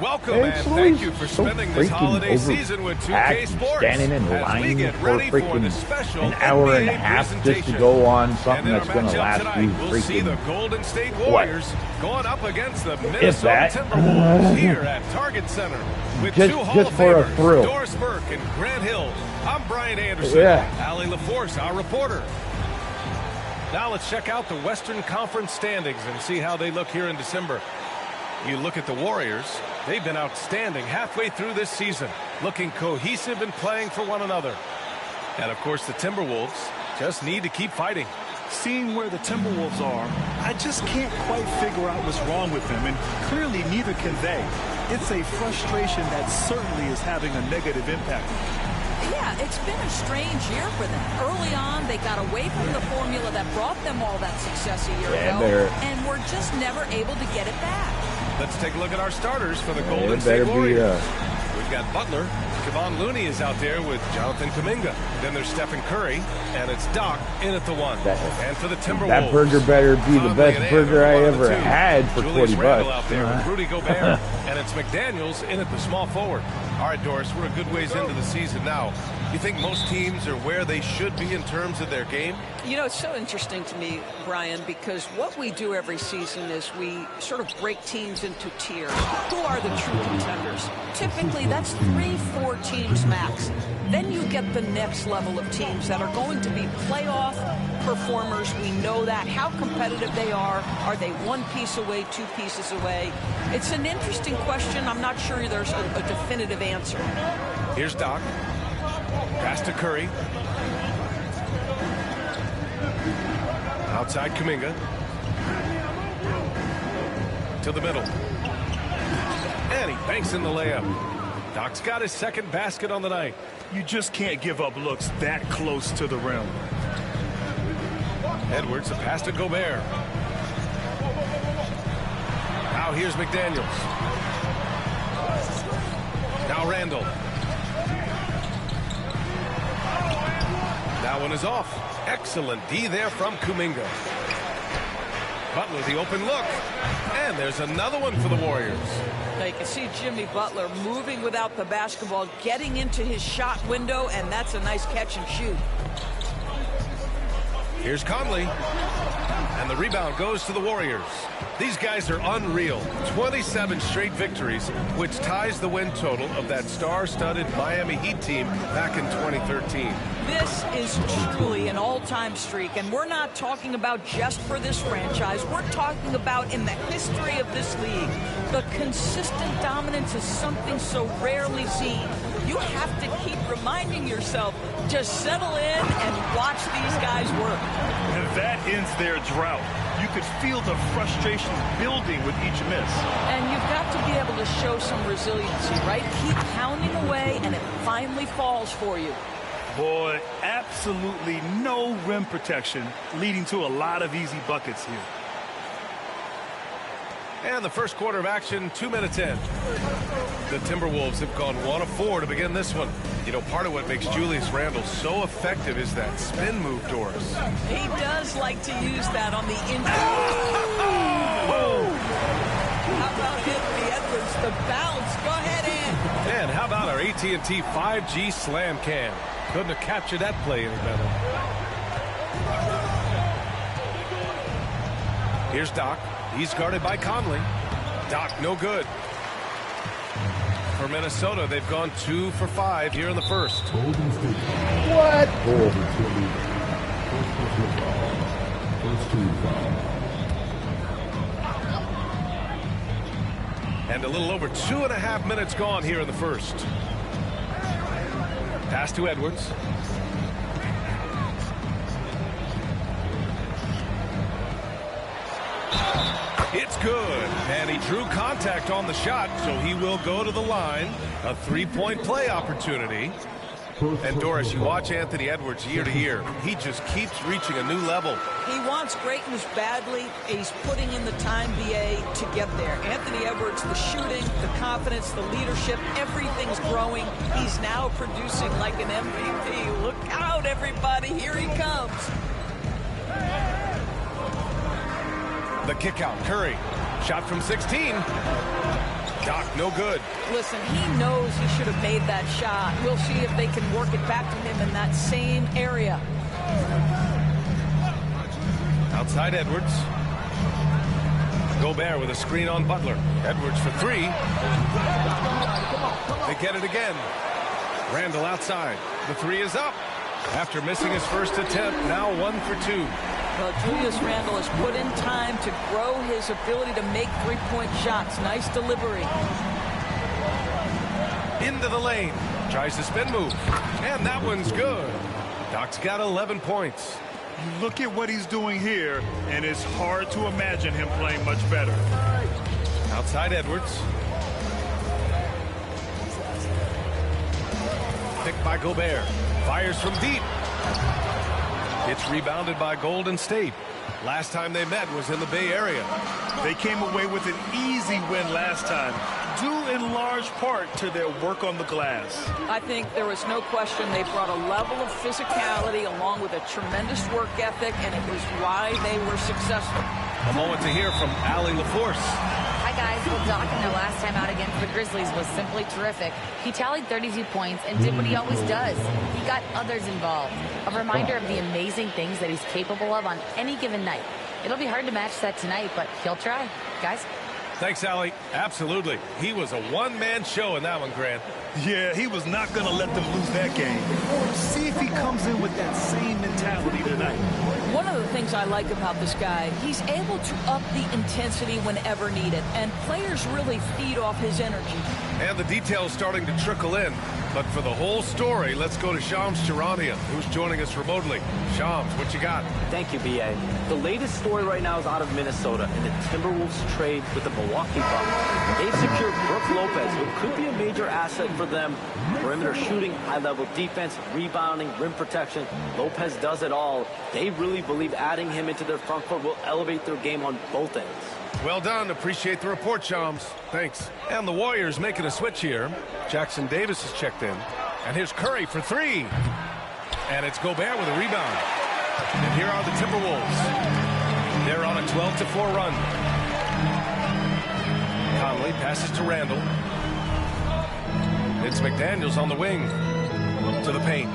Welcome and thank you for spending this holiday season with 2K Sports. Standing in as we line get for ready for the freaking special an hour and a NBA half just to presentation. go on something And in that's our going to matchup last tonight, you we'll see the freaking Golden State Warriors going up against the Minnesota that. Timberwolves here at Target Center with Just- two Hall just of for a Famers, thrill. Doris Burke and Grant Hill. I'm Brian Anderson. Yeah. Allie LaForce, our reporter. Now let's check out the Western Conference standings and see how they look here in December. You look at the Warriors, they've been outstanding halfway through this season, looking cohesive and playing for one another. And of course the Timberwolves just need to keep fighting. Seeing where the Timberwolves are, I just can't quite figure out what's wrong with them, and clearly neither can they. It's a frustration that certainly is having a negative impact. Yeah, it's been a strange year for them. Early on, they got away from the formula that brought them all that success a year ago, and were just never able to get it back. Let's take a look at our starters for the Golden State Warriors. We've got Butler. Kevon Looney is out there with Jonathan Kuminga. Then there's Stephen Curry, and it's Doc in at the one. And for the Timberwolves, that burger better be the best burger I ever had for Julius 20 Randle bucks. out there with Rudy Gobert, and it's McDaniels in at the small forward. All right, Doris, we're a good ways into the season now. You think most teams are where they should be in terms of their game? You know, it's so interesting to me, Brian, because what we do every season is we sort of break teams into tiers. Who are the true contenders? Typically, that's 3-4 teams max. Then you get the next level of teams that are going to be playoff performers. We know that. How competitive they are. Are they one piece away, two pieces away? It's an interesting question. I'm not sure there's a definitive answer. Here's Doc. Pass to Curry. Outside Kuminga. To the middle. And he banks in the layup. Doc's got his second basket on the night. You just can't give up looks that close to the rim. Edwards, a pass to Gobert. Now here's McDaniels. Now Randall. That one is off. Excellent D there from Kuminga. Butler, the open look. And there's another one for the Warriors. Now you can see Jimmy Butler moving without the basketball, getting into his shot window, and that's a nice catch and shoot. Here's Conley. And the rebound goes to the Warriors. These guys are unreal. 27 straight victories, which ties the win total of that star-studded Miami Heat team back in 2013. This is truly an all-time streak, and we're not talking about just for this franchise. We're talking about in the history of this league. The consistent dominance is something so rarely seen. You have to keep reminding yourself, just settle in and watch these guys work. And that ends their drought. You could feel the frustration building with each miss. And you've got to be able to show some resiliency, right? Keep pounding away, and it finally falls for you. Boy, absolutely no rim protection, leading to a lot of easy buckets here. And the first quarter of action, 2 minutes in. The Timberwolves have gone 1 of 4 to begin this one. You know, part of what makes Julius Randle so effective is that spin move, Doris. He does like to use that on the inside. Oh! How about Anthony Edwards, the bounce? Go ahead in. And how about our AT&T 5G Slam Cam? Couldn't have captured that play any better. Here's Doc. He's guarded by Conley. Doc, no good. For Minnesota, they've gone 2 for 5 here in the first. What? And a little over 2.5 minutes gone here in the first. Pass to Edwards. It's good. And he drew contact on the shot, so he will go to the line. A three-point play opportunity. And Doris, you watch Anthony Edwards year to year. He just keeps reaching a new level. He wants greatness badly. He's putting in the time, BA, to get there. Anthony Edwards, the shooting, the confidence, the leadership, everything's growing. He's now producing like an MVP. Look out, everybody. Here he comes. The kick out, Curry. Shot from 16. Doc, no good. Listen, he knows he should have made that shot. We'll see if they can work it back to him in that same area. Outside Edwards. Gobert with a screen on Butler. Edwards for three. They get it again. Randall outside. The three is up. After missing his first attempt, now 1 for 2. Well, Julius Randle has put in time to grow his ability to make three-point shots. Nice delivery. Into the lane. Tries the spin move. And that one's good. Doc's got 11 points. Look at what he's doing here, and it's hard to imagine him playing much better. Outside Edwards. Picked by Gobert. Fires from deep. It's rebounded by Golden State. Last time they met was in the Bay Area. They came away with an easy win last time, due in large part to their work on the glass. I think there was no question they brought a level of physicality along with a tremendous work ethic, and it was why they were successful. A moment to hear from Allie LaForce. Hi, guys. Well, Doc in their last time out against the Grizzlies was simply terrific. He tallied 32 points and did what he always does. He got others involved. A reminder of the amazing things that he's capable of on any given night. It'll be hard to match that tonight, but he'll try. Guys? Thanks, Allie. Absolutely. He was a one-man show in that one, Grant. Yeah, he was not going to let them lose that game. See if he comes in with that same mentality tonight. One of the things I like about this guy, he's able to up the intensity whenever needed, and players really feed off his energy. And the details starting to trickle in. But for the whole story, let's go to Shams Charania, who's joining us remotely. Shams, what you got? Thank you, B.A. The latest story right now is out of Minnesota in the Timberwolves trade with the Milwaukee Bucks. They've secured Brook Lopez, who could be a major asset for them. Perimeter shooting, high-level defense, rebounding, rim protection. Lopez does it all. They really believe adding him into their front court will elevate their game on both ends. Well done. Appreciate the report, Shams. Thanks. And the Warriors making a switch here. Jackson Davis has checked in. And here's Curry for three. And it's Gobert with a rebound. And here are the Timberwolves. They're on a 12-4 run. Conley passes to Randall. It's McDaniels on the wing. To the paint.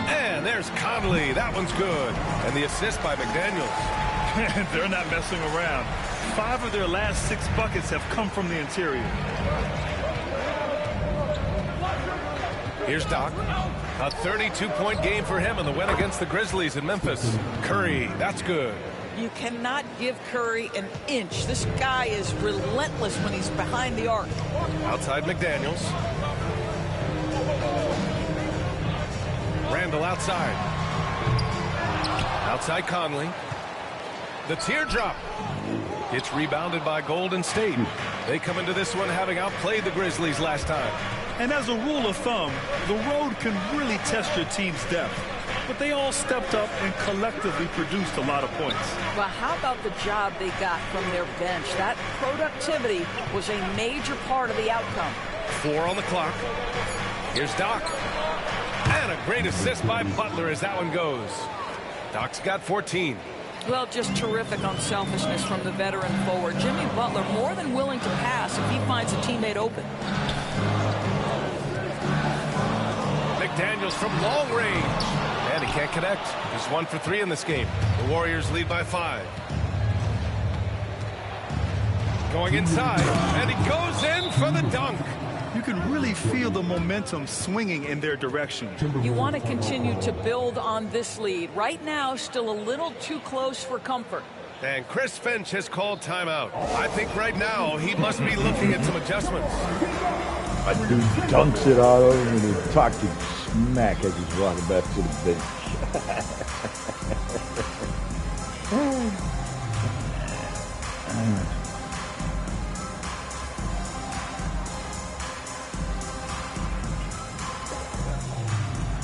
And there's Conley. That one's good. And the assist by McDaniels. They're not messing around. 5 of their last 6 buckets have come from the interior. Here's Doc. A 32-point game for him in the win against the Grizzlies in Memphis. Curry, that's good. You cannot give Curry an inch. This guy is relentless when he's behind the arc. Outside McDaniels. Randall outside. Outside Conley. The teardrop. It's rebounded by Golden State. They come into this one having outplayed the Grizzlies last time. And as a rule of thumb, the road can really test your team's depth. But they all stepped up and collectively produced a lot of points. Well, how about the job they got from their bench? That productivity was a major part of the outcome. 4 on the clock. Here's Doc. And a great assist by Butler as that one goes. Doc's got 14. Well, just terrific unselfishness from the veteran forward. Jimmy Butler more than willing to pass if he finds a teammate open. McDaniels from long range. And he can't connect. He's 1 for 3 in this game. The Warriors lead by 5. Going inside. And he goes in for the dunk. You can really feel the momentum swinging in their direction. You want to continue to build on this lead. Right now, still a little too close for comfort. And Chris Finch has called timeout. I think right now he must be looking at some adjustments. My dude dunks it all over me and he talking smack as he's walking back to the bench.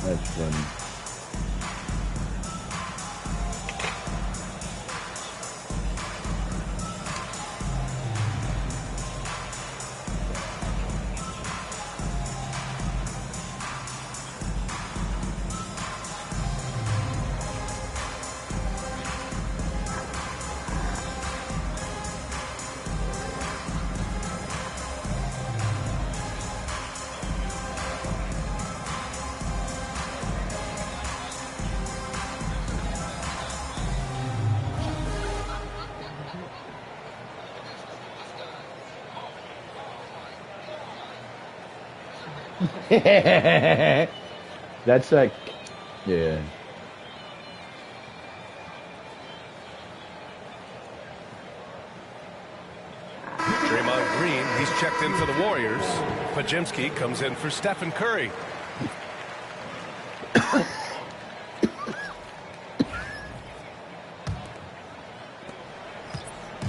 That's funny. That's like, yeah. Draymond Green, he's checked in for the Warriors. Podziemski comes in for Stephen Curry.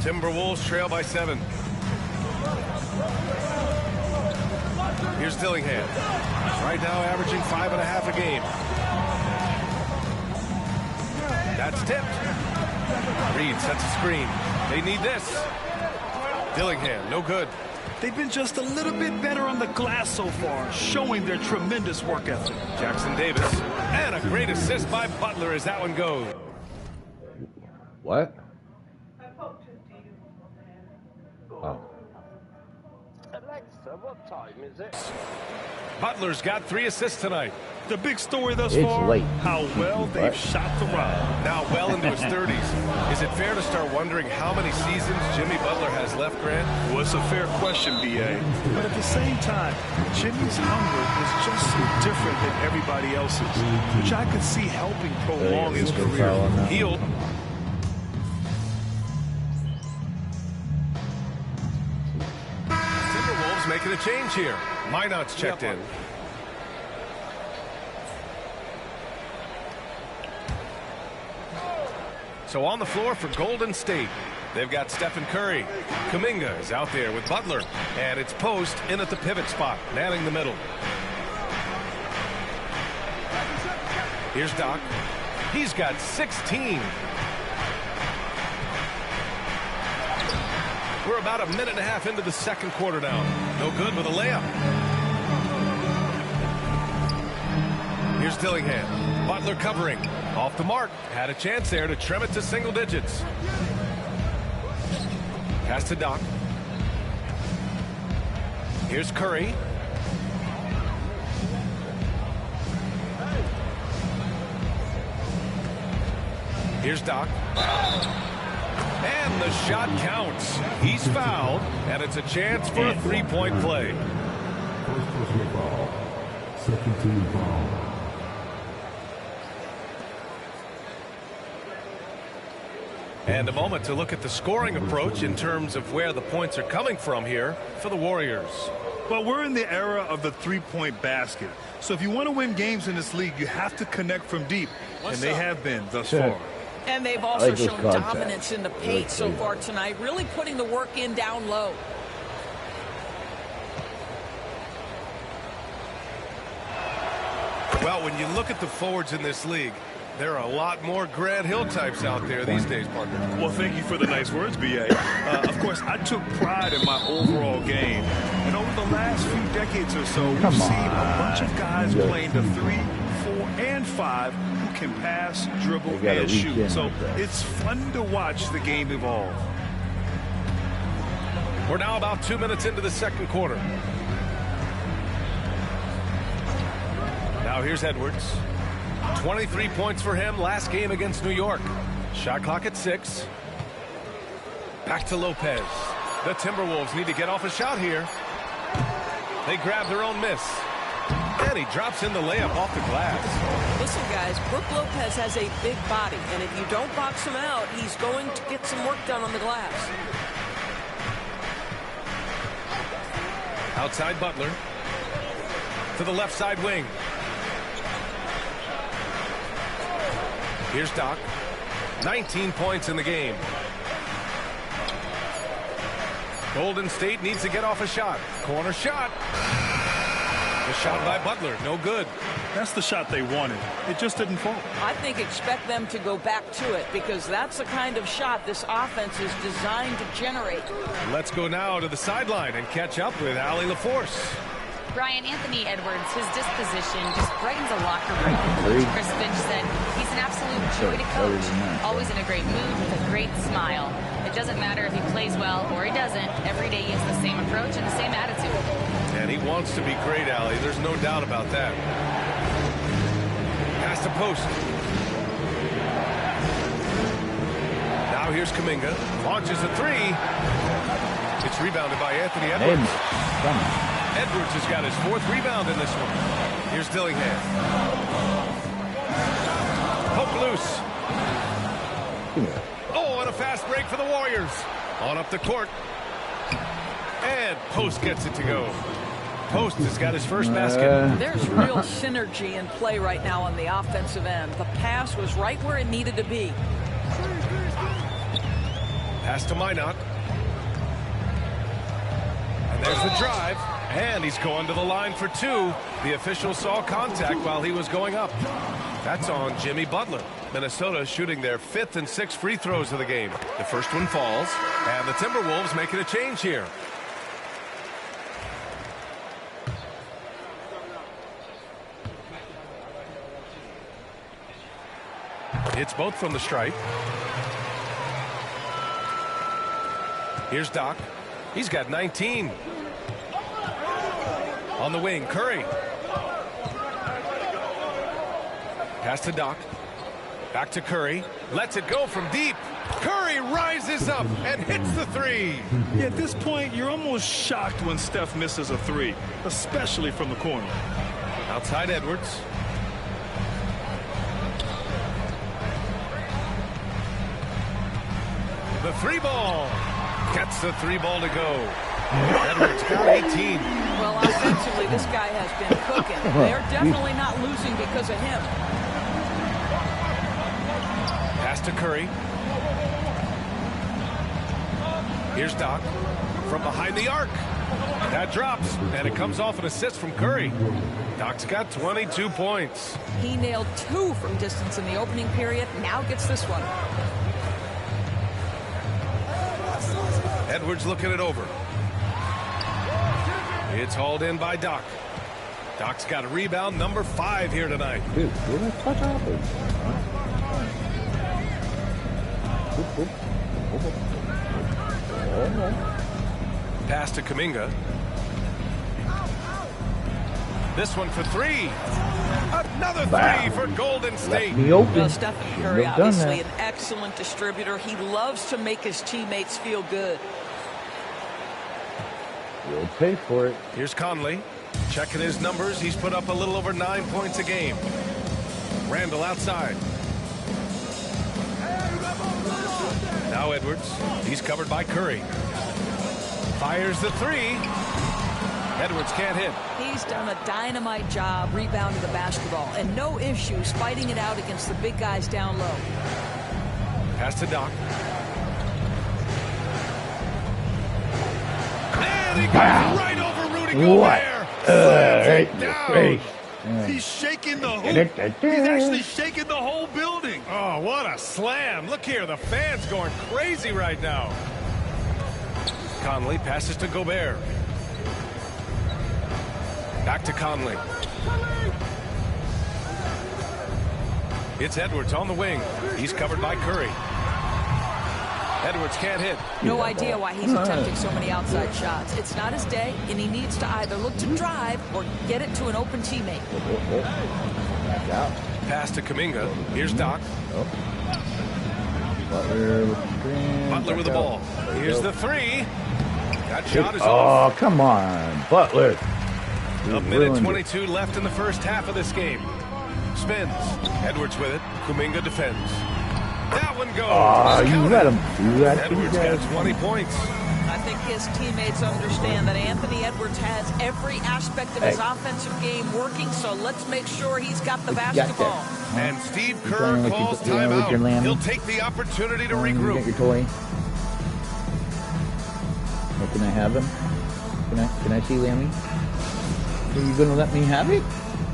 Timberwolves trail by 7. Here's Dillingham. Right now averaging 5.5 a game. That's tipped. Reed sets a screen. They need this. Dillingham, no good. They've been just a little bit better on the glass so far, showing their tremendous work ethic. Jackson Davis. And a great assist by Butler as that one goes. What? Oh. Alexa, what time is it? Butler's got 3 assists tonight. The big story thus It's far, late. how well they've shot the rock. Now well into his 30s. Is it fair to start wondering how many seasons Jimmy Butler has left, Grant? Well, it's a fair question, B.A. But at the same time, Jimmy's hunger is just so different than everybody else's, which I could see helping prolong his career. Healed. Timberwolves making a change here. Minot's checked in. So on the floor for Golden State, they've got Stephen Curry. Kuminga is out there with Butler. And it's Post in at the pivot spot, manning the middle. Here's Doc. He's got 16. We're about a minute and a half into the second quarter now. No good with a layup. Here's Dillingham. Butler covering. Off the mark. Had a chance there to trim it to single digits. Pass to Doc. Here's Curry. Here's Doc. And the shot counts. He's fouled, and it's a chance for a three-point play. First personal foul. Second team foul. And a moment to look at the scoring approach in terms of where the points are coming from here for the Warriors. Well, we're in the era of the three-point basket. So if you want to win games in this league, you have to connect from deep. And they have been thus far. And they've also like this shown contact. dominance in the paint so far tonight, really putting the work in down low. Well, when you look at the forwards in this league, there are a lot more Grant Hill types out there these days, partner. Well, thank you for the nice words, B.A. Of course, I took pride in my overall game. And over the last few decades or so, we've seen a bunch of guys playing the 3, 4, and 5 who can pass, dribble, and shoot. So it's fun to watch the game evolve. We're now about 2 minutes into the second quarter. Now here's Edwards. 23 points for him last game against New York. Shot clock at 6. Back to Lopez. The Timberwolves need to get off a shot here. They grab their own miss. And he drops in the layup off the glass. Listen, guys, Brook Lopez has a big body, and if you don't box him out, he's going to get some work done on the glass. Outside Butler. To the left side wing. Here's Doc. 19 points in the game. Golden State needs to get off a shot. Corner shot. The shot by Butler, no good. That's the shot they wanted. It just didn't fall. I think expect them to go back to it because that's the kind of shot this offense is designed to generate. Let's go now to the sideline and catch up with Allie LaForce. Brian, Anthony Edwards, his disposition just brightens a locker room. Coach Chris Finch said he's an absolute joy to coach, always in a great mood with a great smile. It doesn't matter if he plays well or he doesn't. Every day he has the same approach and the same attitude. And he wants to be great, Allie. There's no doubt about that. Pass to Post. Now here's Kuminga. Launches a 3. It's rebounded by Anthony Edwards. Edwards has got his 4th rebound in this one. Here's Dillingham. Poke loose. Oh, and a fast break for the Warriors. On up the court. And Post gets it to go. Post has got his first basket. There's real synergy in play right now on the offensive end. The pass was right where it needed to be. Pass to Minot. And there's the drive. And he's going to the line for 2. The official saw contact while he was going up. That's on Jimmy Butler. Minnesota shooting their 5th and 6th free throws of the game. The first one falls. And the Timberwolves making a change here. It's both from the stripe. Here's Doc. He's got 19. On the wing, Curry. Pass to Doc. Back to Curry. Lets it go from deep. Curry rises up and hits the 3. Yeah, at this point, you're almost shocked when Steph misses a 3, especially from the corner. Outside Edwards. The 3 ball. Gets the 3 ball to go. Edwards got 18. Well, offensively, this guy has been cooking. They're definitely not losing because of him. Pass to Curry. Here's Doc from behind the arc. That drops, and it comes off an assist from Curry. Doc's got 22 points. He nailed 2 from distance in the opening period. Now gets this one. Edwards looking it over. It's hauled in by Doc. Doc's got a rebound, number 5 here tonight. Dude, what the fuck happened? Pass to Kuminga. This one for 3. Another 3 for Golden State. Well, Stephen Curry, obviously an excellent distributor. He loves to make his teammates feel good. You'll pay for it. Here's Conley. Checking his numbers. He's put up a little over 9 points a game. Randall outside. Now Edwards. He's covered by Curry. Fires the 3. Edwards can't hit. He's done a dynamite job rebounding the basketball and no issues fighting it out against the big guys down low. Pass to Doc. And he goes right over Rudy Gobert. Right in your face. He's shaking the hoop. He's actually shaking the whole building. Oh, what a slam. Look here, the fans going crazy right now. Conley passes to Gobert. Back to Conley. It's Edwards on the wing. He's covered by Curry. Edwards can't hit. No idea why he's attempting so many outside shots. It's not his day, and he needs to either look to drive or get it to an open teammate. Pass to Kuminga. Here's Doc. Butler with the ball. Here's the 3. That shot is off. Oh, come on, Butler. A minute 22 left in the first half of this game. Spins. Edwards with it. Kuminga defends. That one goes. Oh, you let him do that. Edwards got 20 points. I think his teammates understand that Anthony Edwards has every aspect of his offensive game working, so let's make sure he's got the basketball. And Steve Kerr calls timeout. He'll take the opportunity to regroup. Get your toy. Oh, can I have him? Can I see Lammy? Are you gonna let me have it?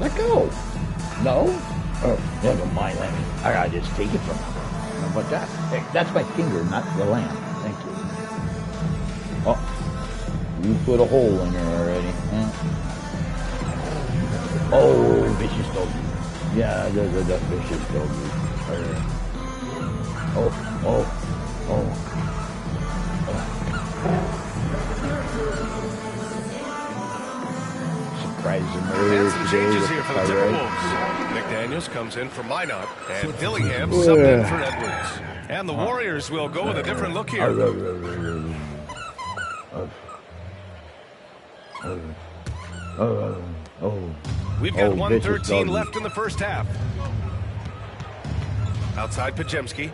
Let go. No? Oh, never mind, Lammy. I gotta just take it from him. How about that? Hey, that's my finger, not the lamb. Thank you. Oh, you put a hole in there already. Huh? Oh, vicious doggy. Yeah, the vicious doggy. Oh. And some changes here for the Timberwolves. McDaniels comes in for Minot, and Dillingham subbed in for Edwards. And the Warriors will go with a different look here. We've got vicious 1:13 doggy. left in the first half. Outside Pajemski.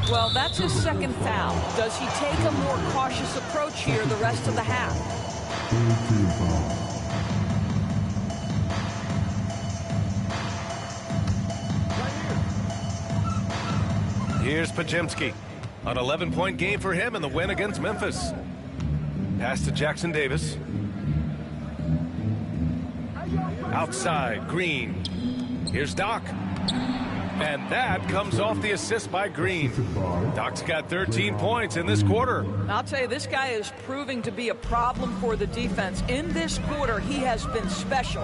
Well, that's his second foul. Does he take a more cautious approach here the rest of the half? Here's Pajemski. An 11-point game for him in the win against Memphis. Pass to Jackson Davis. Outside, Green. Here's Doc. And that comes off the assist by Green. Doc's got 13 points in this quarter. I'll tell you, this guy is proving to be a problem for the defense. In this quarter, he has been special.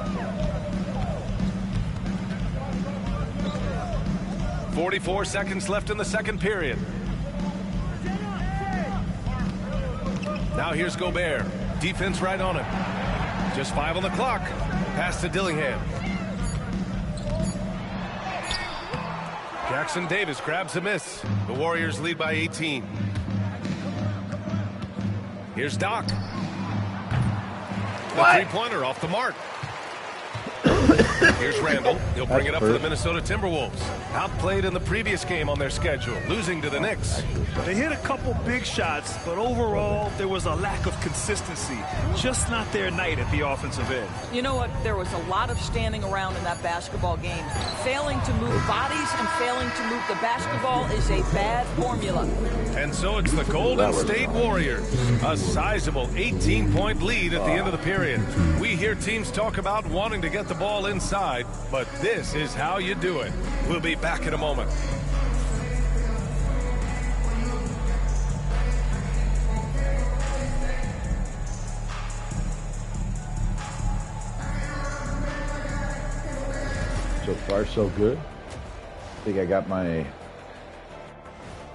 44 seconds left in the second period. Now here's Gobert. Defense right on him. Just 5 on the clock. Pass to Dillingham. Jackson Davis grabs a miss. The Warriors lead by 18. Here's Doc. The three-pointer off the mark. Here's Randall. He'll bring it up for the Minnesota Timberwolves. Outplayed in the previous game on their schedule, losing to the Knicks. They hit a couple big shots, but overall, there was a lack of consistency. Just not their night at the offensive end. You know what? There was a lot of standing around in that basketball game. Failing to move bodies and failing to move the basketball is a bad formula. And so it's the Golden State Warriors. A sizable 18-point lead at the end of the period. We hear teams talk about wanting to get the ball inside, but this is how you do it. We'll be back in a moment. So far, so good. I think I got my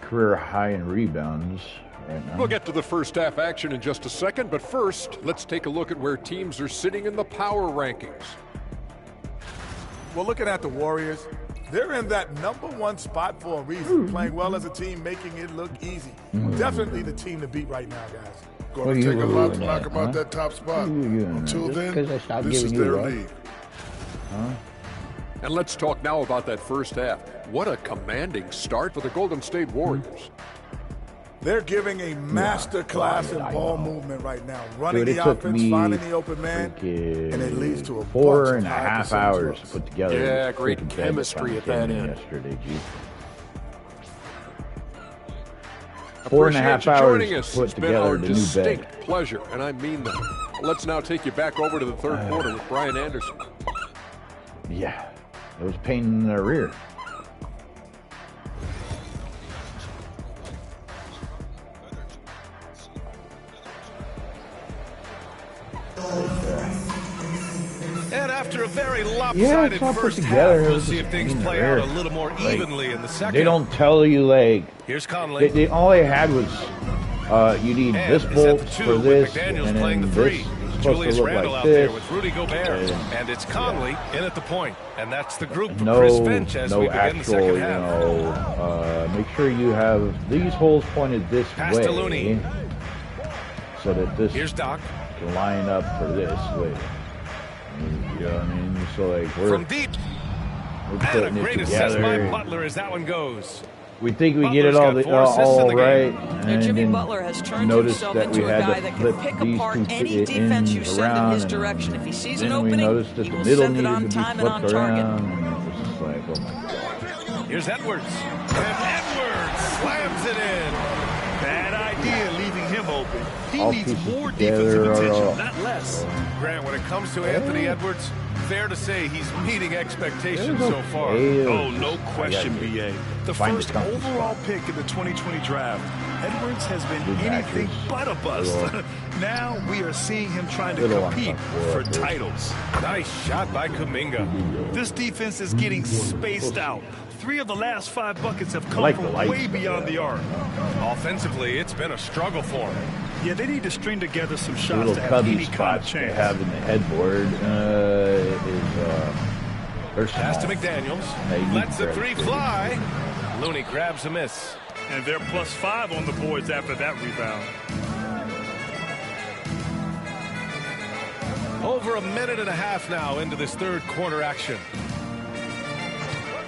career high in rebounds right now. We'll get to the first half action in just a second, but first, let's take a look at where teams are sitting in the power rankings. Well, looking at the Warriors, they're in that #1 spot for a reason. Playing well as a team, making it look easy. Definitely the team to beat right now, guys. Going to take a lot to knock about that top spot. Until then, this is their league. And let's talk now about that first half. What a commanding start for the Golden State Warriors. They're giving a master class in ball movement right now. Running Dude, the offense, finding the open man, and it leads to a 4.5 hours to put together. Yeah, great chemistry at that end. Yesterday, G. Appreciate 4.5 you hours joining to us. put It's been our together the new distinct bed. pleasure, and I mean that. Let's now take you back over to the third quarter with Brian Anderson. Yeah, it was a pain in the rear. And after a very lopsided it's all put first together. half, It we'll was see if just things in the play rear. out a little more evenly in the second. They don't tell you, like, Here's Conley. all they had was, you need And this is at bolt the two for with this, McDaniels and playing then the this three. is supposed Julius to look Randle like out there this. with Rudy Gobert. Yeah. And it's Conley in at the point. And that's the group of No, Chris Finch as we begin the actual, second half. make sure you have these holes pointed this Pass way. to Looney. So that this Here's Doc. can line up for this way. You know what I mean? So like From deep. we're And a putting it great assist by together. Butler as that one goes. We think we get it Butler's all, got 4 assists in the right, game. and Jimmy then Butler has turned noticed himself that into we a had guy to that can flip pick these apart two any defense you send in around, his and direction. If he sees an then we opening, noticed that he the will middle send it needed on to be time and on flipped target. around, and it was just like, oh my God. Here's Edwards. And Edwards slams it in. Bad idea leaving him open. He All needs pieces more together defensive are all- attention, not less. Grant, when it comes to Anthony Edwards, fair to say he's meeting expectations so far. Oh, no question, I BA. The find first it comfortable. overall pick in the 2020 draft, Edwards has been Good anything matches. but a bust. Little- Now we are seeing him trying to Little compete uncomfortable for at first. titles. Nice shot by Kuminga. This defense is getting spaced out. 3 of the last 5 buckets have come like the from lights, way beyond the arc. Offensively, it's been a struggle for him. Yeah, they need to string together some The shots little to have cubby any kind of spots they chance. have in the headboard they're Pass to small. McDaniels. They need Lets the to three grab fly. Looney grabs a miss. And they're +5 on the boards after that rebound. Over a minute and a half now into this third quarter action.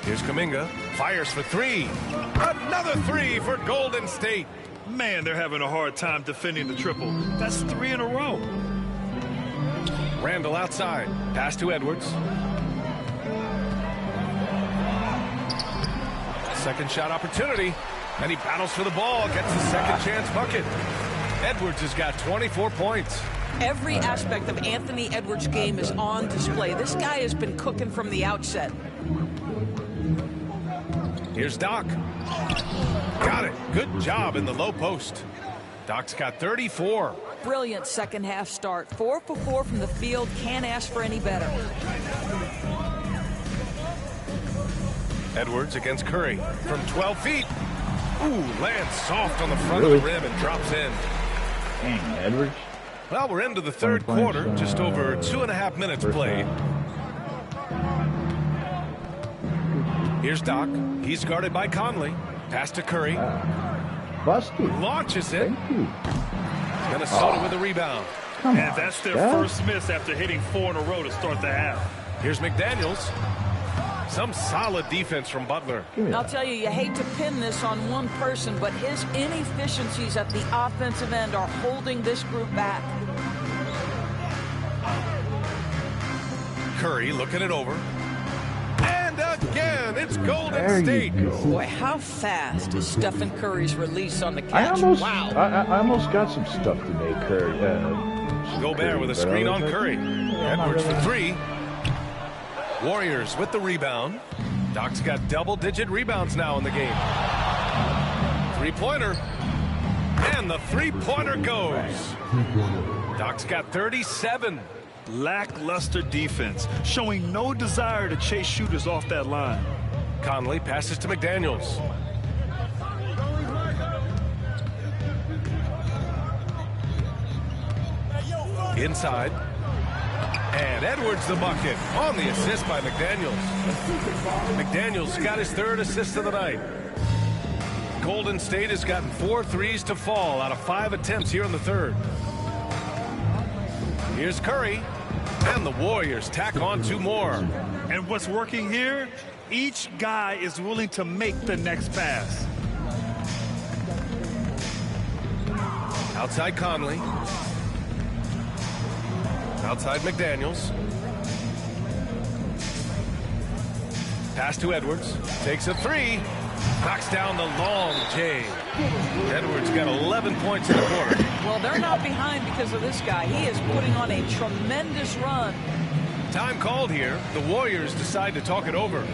Here's Kuminga. Fires for three. Another three for Golden State. Man, they're having a hard time defending the triple. That's 3 in a row. Randall outside. Pass to Edwards. Second shot opportunity. And he battles for the ball. Gets a second chance bucket. Edwards has got 24 points. Every aspect of Anthony Edwards' game is on display. This guy has been cooking from the outset. Here's Doc. Got it. Good job in the low post. Doc's got 34. Brilliant second half start. 4 for 4 from the field. Can't ask for any better. Edwards against Curry from 12 feet. Ooh, lands soft on the front of the rim and drops in. Dang, Edwards. Well, we're into the third quarter. Just over 2.5 minutes played. Here's Doc. He's guarded by Conley. Pass to Curry. Busted. Launches it. Thank you. Minnesota with a rebound. And that's their first miss after hitting 4 in a row to start the half. Here's McDaniels. Some solid defense from Butler. I'll tell you hate to pin this on one person, but his inefficiencies at the offensive end are holding this group back. Curry looking it over. And again, it's Golden State. Boy, how fast is Stephen Curry's release on the catch? I almost got some stuff to make Curry. Gobert with a screen on Curry. Edwards for three. Warriors with the rebound. Doc's got double-digit rebounds now in the game. Three-pointer. And the three-pointer goes. Doc's got 37. Lackluster defense, showing no desire to chase shooters off that line. Conley passes to McDaniels. Inside. And Edwards the bucket on the assist by McDaniels. McDaniels got his third assist of the night. Golden State has gotten 4 threes to fall out of 5 attempts here in the third. Here's Curry. And the Warriors tack on 2 more. And what's working here? Each guy is willing to make the next pass. Outside Conley. Outside McDaniels. Pass to Edwards. Takes a three. Knocks down the long J. Edwards got 11 points in the quarter. Well, they're not behind because of this guy. He is putting on a tremendous run. Time called here. The Warriors decide to talk it over.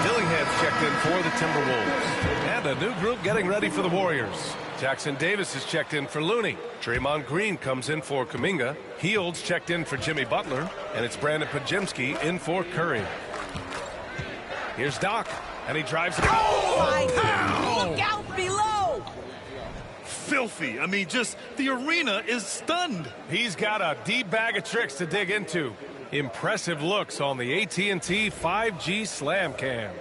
Dillingham's checked in for the Timberwolves. And a new group getting ready for the Warriors. Jackson Davis is checked in for Looney. Draymond Green comes in for Kuminga. Hields checked in for Jimmy Butler. And it's Brandon Podziemski in for Curry. Here's Doc. And he drives it. Oh, my God. Look out below. Filthy. I mean, just the arena is stunned. He's got a deep bag of tricks to dig into. Impressive looks on the AT&T 5G Slam Cam.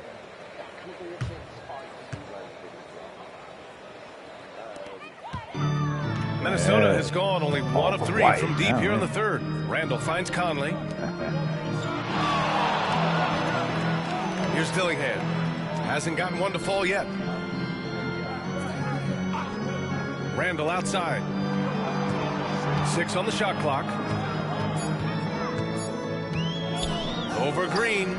Minnesota has gone only 1 of 3 from deep here in the third. Randall finds Conley. Here's Dillingham. Hasn't gotten one to fall yet. Randall outside. 6 on the shot clock. Over Green.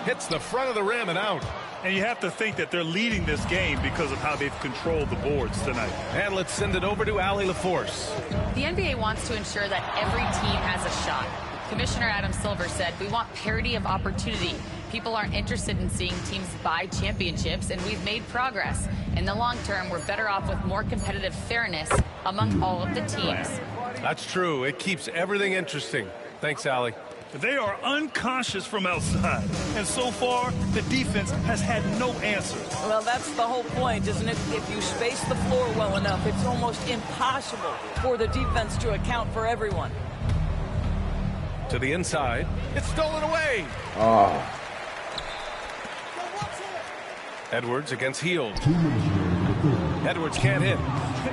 Hits the front of the rim and out. And you have to think that they're leading this game because of how they've controlled the boards tonight. And let's send it over to Allie LaForce. The NBA wants to ensure that every team has a shot. Commissioner Adam Silver said, we want parity of opportunity. People aren't interested in seeing teams buy championships, and we've made progress. In the long term, we're better off with more competitive fairness among all of the teams. That's true. It keeps everything interesting. Thanks, Allie. They are unconscious from outside. And so far, the defense has had no answers. Well, that's the whole point, isn't it? If you space the floor well enough, it's almost impossible for the defense to account for everyone. To the inside. It's stolen away. Oh. Edwards against Hield. Edwards can't hit.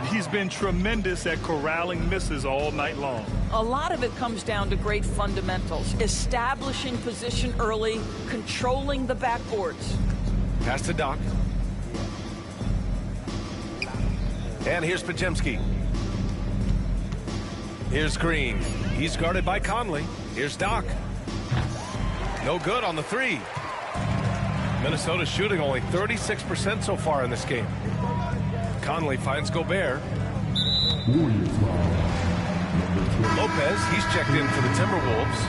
He's been tremendous at corralling misses all night long. A lot of it comes down to great fundamentals. Establishing position early, controlling the backboards. Pass to Doc. And here's Podziemski. Here's Green. He's guarded by Conley. Here's Doc. No good on the three. Minnesota shooting only 36% so far in this game. Conley finds Gobert. Lopez, he's checked in for the Timberwolves.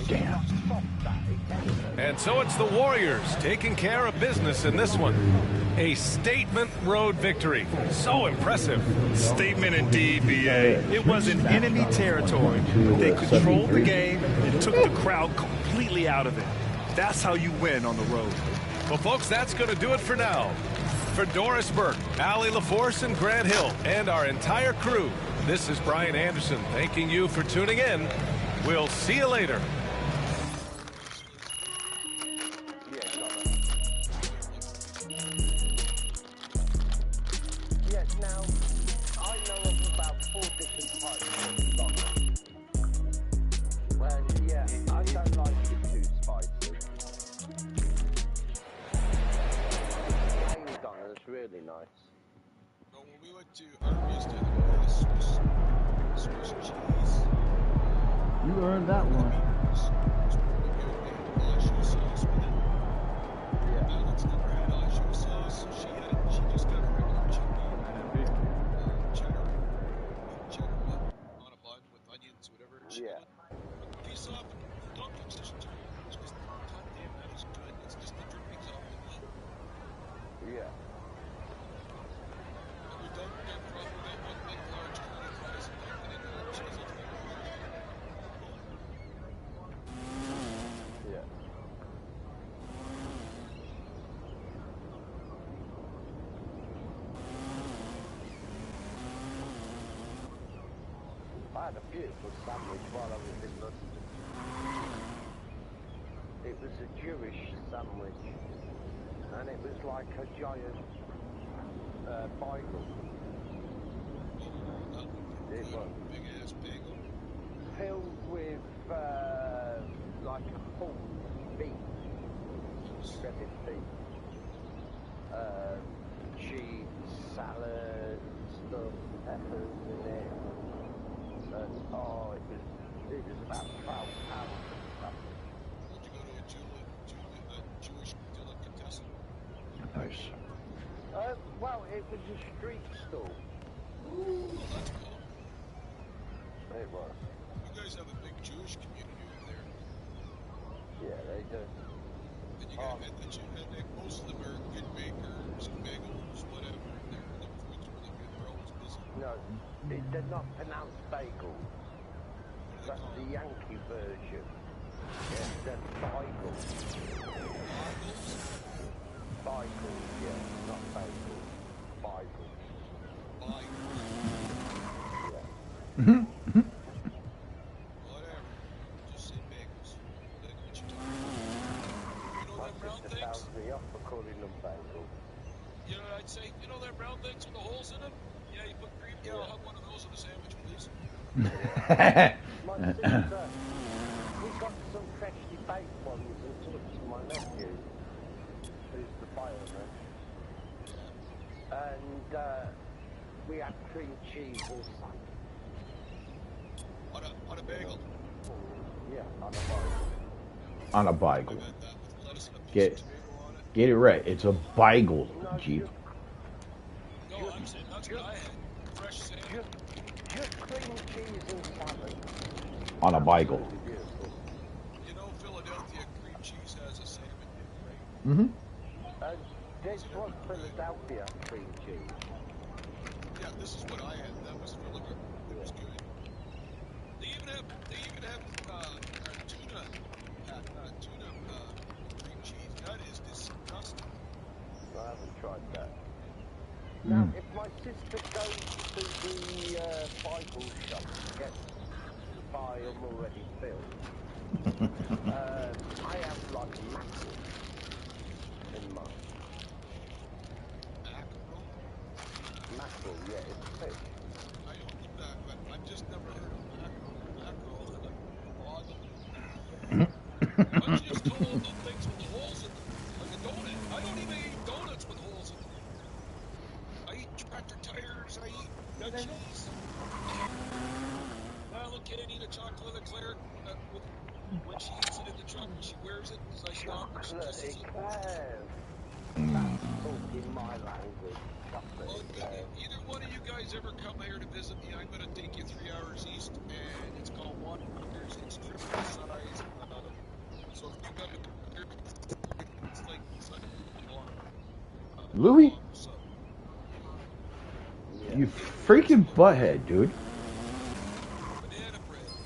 Damn. And so it's the Warriors taking care of business in this one. A statement road victory. So impressive. Statement indeed, BA. It was in enemy territory, but they controlled the game and took the crowd completely out of it. That's how you win on the road. Well, folks, that's going to do it for now. For Doris Burke, Allie LaForce, and Grant Hill, and our entire crew, this is Brian Anderson thanking you for tuning in. We'll see you later. Really nice. Well, when we went to Arby's the other day, Swiss cheese. You earned that one. Alex never had au jus sauce. She just got a regular chicken, cheddar on a bun with onions, whatever. Yeah. But the piece off the dumplings just too. It's just goddamn that is good. It's just the drippings off the meat. Yeah. I had a beautiful sandwich while I was in London. It was a Jewish sandwich, and it was like a giant bagel. It was. Big ass bagel. Filled with like a full beef, shredded beef, cheese, salad, stuff, peppers in it. And, oh, it was about £12. Did you go to a Jewish delicatessen? Nice. Well, it was a street stall. Oh, that's cool. It was. You guys have a big Jewish community over there. Yeah, they do. And you got most of them are good bakers and bagels, whatever. Their food's really good. They're always busy. No, they're not pronounced bagel. That's the Yankee version. Yeah, they're bagels. Bagels, yeah, not bagels. Bagels. Yeah. Whatever. Just say bagels. They know what you're talking about. You know them brown things? Me off for calling them bagels. You know what I'd say? You know them brown things with the holes in them? Yeah, you put cream. Yeah, I'll have one of those on a sandwich, please. My sister, we got some freshly baked ones and took it to my nephew, who's the bioman. And we had cream cheese and something. On a bagel? Yeah, on a bagel. On a bagel. Get it right. It's a bagel, Jeep. No, I'm saying that's what I had. Fresh sandwich. Just cream cheese and salad. On a bagel. You know, Philadelphia cream cheese has a salmon dip, right? Mm-hmm. This was Philadelphia cream cheese. Yeah, this is what I had. That was Philadelphia. It was good. They even have tuna cream cheese. That is disgusting. I haven't tried that. Now, if my sister goes to the Bible shop to get buy them already filled, I have like mackerel in mine. Mackerel, yeah, it's fish. I don't eat that, but I've just never heard of mackerel. Why don't you just call them the things with the holes in them? Like a donut. I don't even eat donuts with holes in them. I eat tractor tires. I eat nut cheese. Now look, can't eat a chocolate eclair when she eats it in the truck and she wears it. It's like Chocolate eclair. Talking my language. Well, either one of you guys ever come here to visit me, I'm going to take you 3 hours east, and it's called Waters. It's triple size. So if you got it's like Louis? You freaking butthead, dude.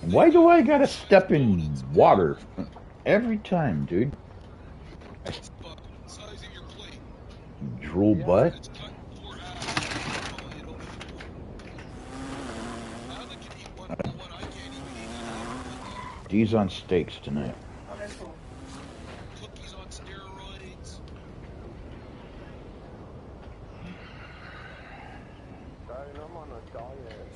Why do I gotta step in water every time, dude? Drool butt? D's on steaks tonight. Cookies on steroids. I'm on a diet.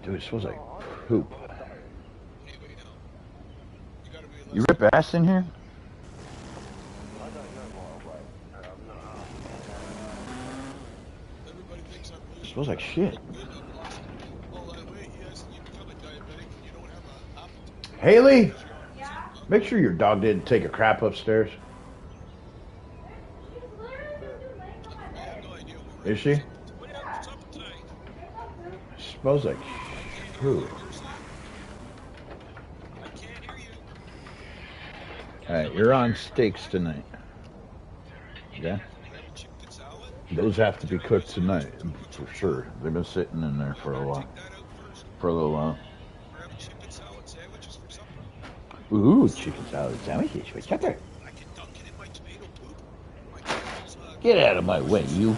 Dude, it smells like poop. You rip ass in here? It smells like shit. Haley, make sure your dog didn't take a crap upstairs. Is she? Smells like poo. Alright, you're on steaks tonight. Yeah? Those have to be cooked tonight, for sure. They've been sitting in there for a while. For a little while. Ooh, chicken salad sandwiches for supper. Get out of my way, you.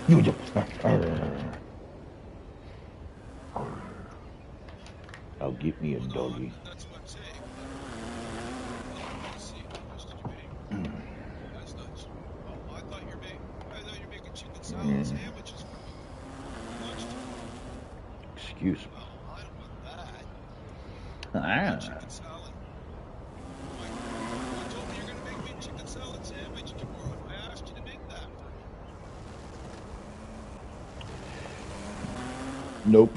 You just... I'll get me a doggy. Excuse me. Nope.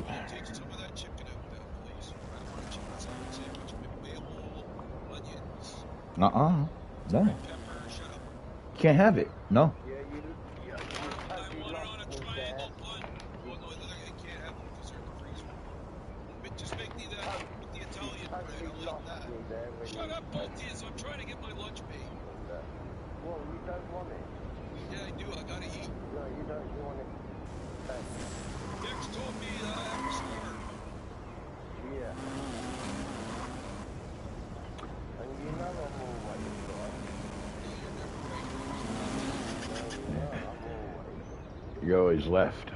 No. Can't have it. No. Shut up, Baltiers. I'm trying to get my lunch paid. Well, you don't want it. Yeah, I do. I gotta eat. No, you don't. You want it. Dex told me I have to start. Yeah. And you know I'm always right. You're always left.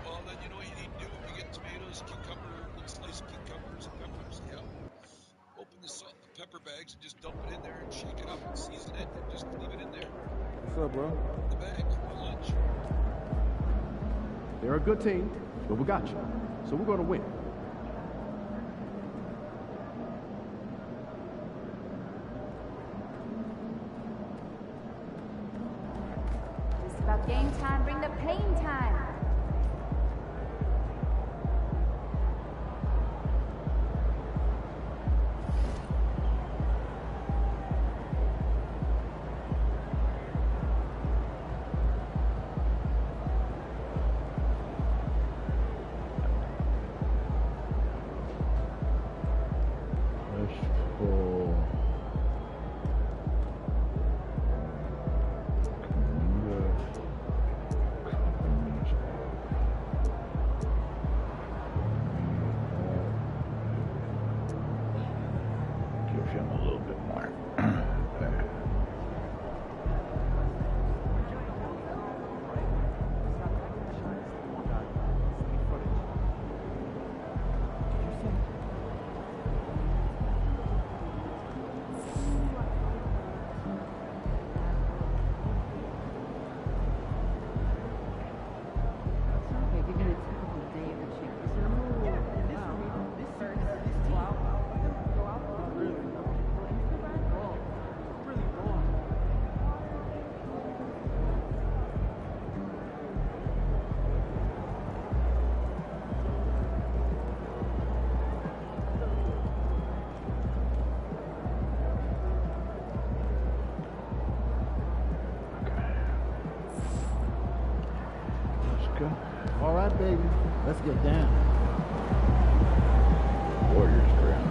Well, then you know what you need to do if you get tomatoes, slice cucumbers and peppers. Yeah. Open the salt and pepper bags and just dump it in there and shake it up and season it and just leave it in there. What's up, bro? The bag for lunch. They're a good team, but we got you. So we're going to win. It's about game time, bring the pain time. Okay. All right, baby. Let's get down. Warriors ground.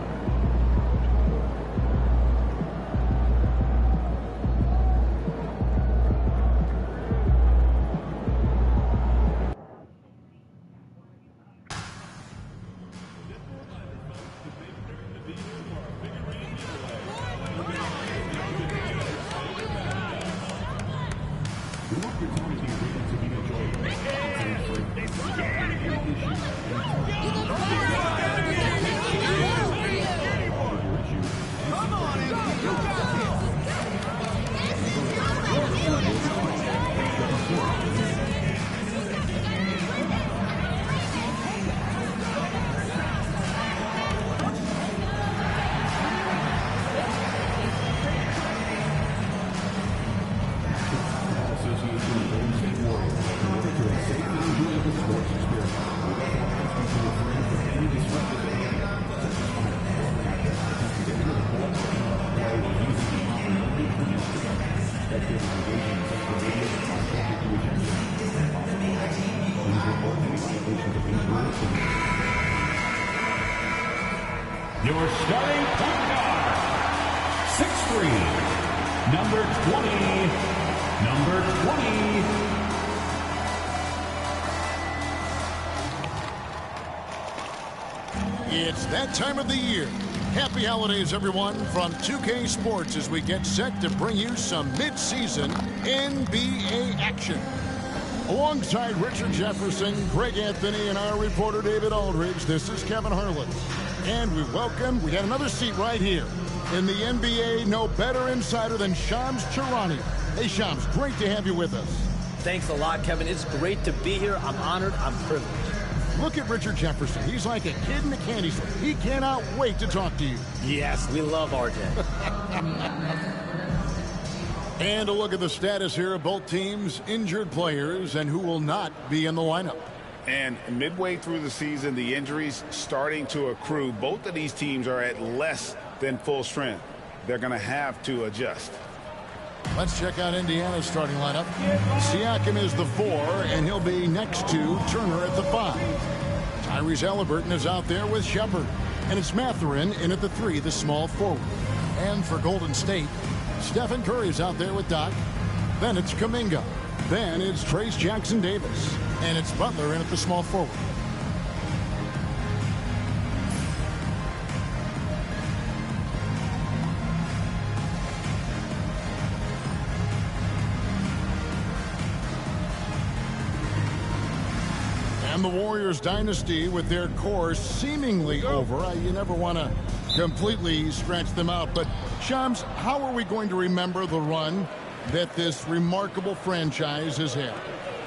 Your starting point guard, 6'3", number 20. It's that time of the year. Happy holidays, everyone, from 2K Sports as we get set to bring you some mid-season NBA action. Alongside Richard Jefferson, Greg Anthony, and our reporter David Aldridge, this is Kevin Harlan. And we got another seat right here. In the NBA, no better insider than Shams Charania. Hey, Shams, great to have you with us. Thanks a lot, Kevin. It's great to be here. I'm honored. I'm privileged. Look at Richard Jefferson. He's like a kid in a candy store. He cannot wait to talk to you. Yes, we love RJ. And a look at the status here of both teams' injured players and who will not be in the lineup. And midway through the season, the injuries starting to accrue. Both of these teams are at less than full strength. They're going to have to adjust. Let's check out Indiana's starting lineup. Siakam is the 4, and he'll be next to Turner at the 5. Tyrese Halliburton is out there with Shepard. And it's Mathurin in at the 3, the small forward. And for Golden State, Stephen Curry's out there with Doc. Then it's Kuminga. Then it's Trace Jackson-Davis. And it's Butler in at the small forward. And the Warriors dynasty with their core seemingly over. You never want to completely stretch them out. But, Shams, how are we going to remember the run that this remarkable franchise has had?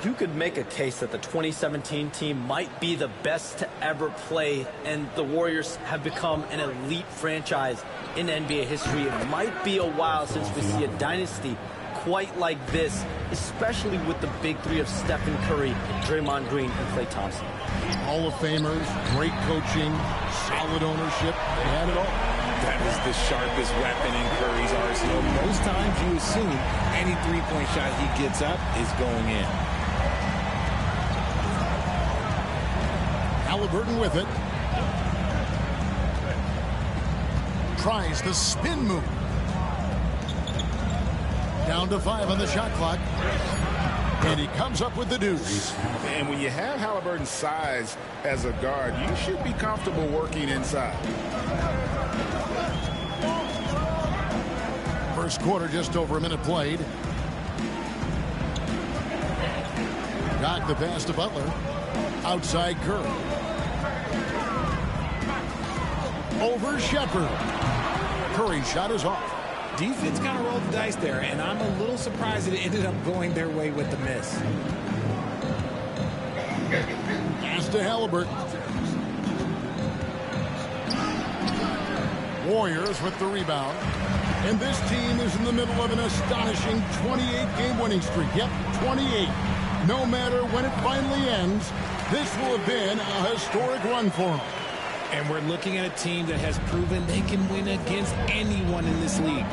You could make a case that the 2017 team might be the best to ever play, and the Warriors have become an elite franchise in NBA history. It might be a while since we see a dynasty quite like this, especially with the big 3 of Stephen Curry, Draymond Green, and Klay Thompson. Hall of Famers, great coaching, solid ownership. They had it all. That is the sharpest weapon in Curry's arsenal. Most times you assume any three-point shot he gets up is going in. Halliburton with it. Tries the spin move. Down to 5 on the shot clock. And he comes up with the deuce. And when you have Halliburton's size as a guard, you should be comfortable working inside. First quarter, just over a minute played. Got the pass to Butler. Outside Curry. Over Shepard. Curry's shot is off. Defense kind of rolled the dice there, and I'm a little surprised that it ended up going their way with the miss. Pass to Halliburton. Warriors with the rebound. And this team is in the middle of an astonishing 28-game winning streak. Yep, 28. No matter when it finally ends, this will have been a historic run for them. And we're looking at a team that has proven they can win against anyone in this league,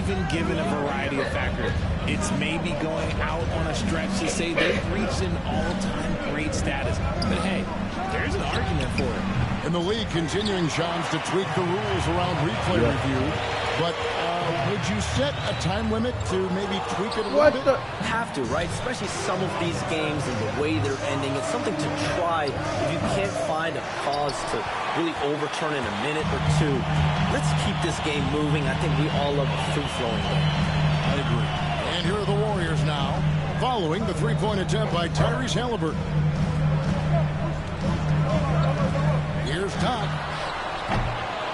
even given a variety of factors. It's maybe going out on a stretch to say they've reached an all-time great status. But hey, there's an argument for it. And the league continuing, Shams, to tweak the rules around replay review. But would you set a time limit to maybe tweak it a little bit? Have to, right? Especially some of these games and the way they're ending. It's something to try if you can't find a cause to really overturn in a minute or two. Let's keep this game moving. I think we all love a free-flowing game. I agree. And here are the Warriors now, following the three-point attempt by Tyrese Halliburton. Here's Doc.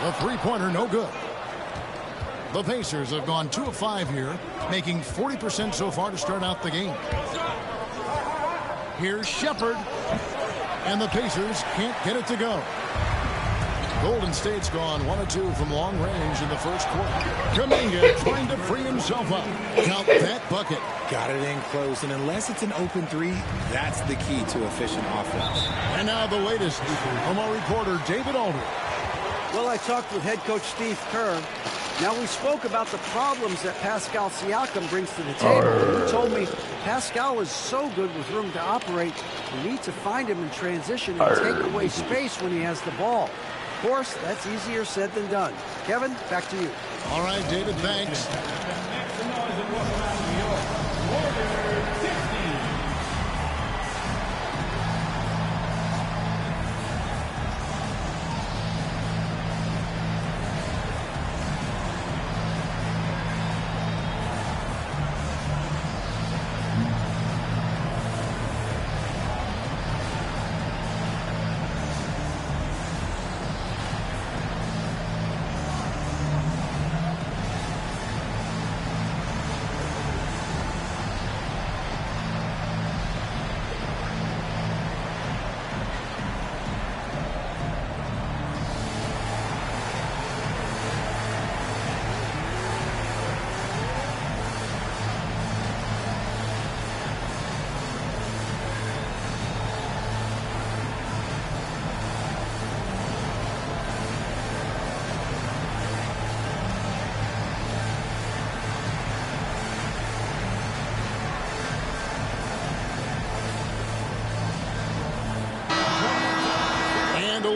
The three-pointer, no good. The Pacers have gone 2 of 5 here, making 40% so far to start out the game. Here's Shepherd, and the Pacers can't get it to go. Golden State's gone 1 of 2 from long range in the first quarter. Kuminga trying to free himself up. Count that bucket. Got it in close, and unless it's an open three, that's the key to efficient offense. And now the latest from our reporter, David Aldridge. Well, I talked with head coach Steve Kerr. Now, we spoke about the problems that Pascal Siakam brings to the table. He told me Pascal is so good with room to operate, we need to find him in transition and take away space when he has the ball. Of course, that's easier said than done. Kevin, back to you. All right, David, thanks.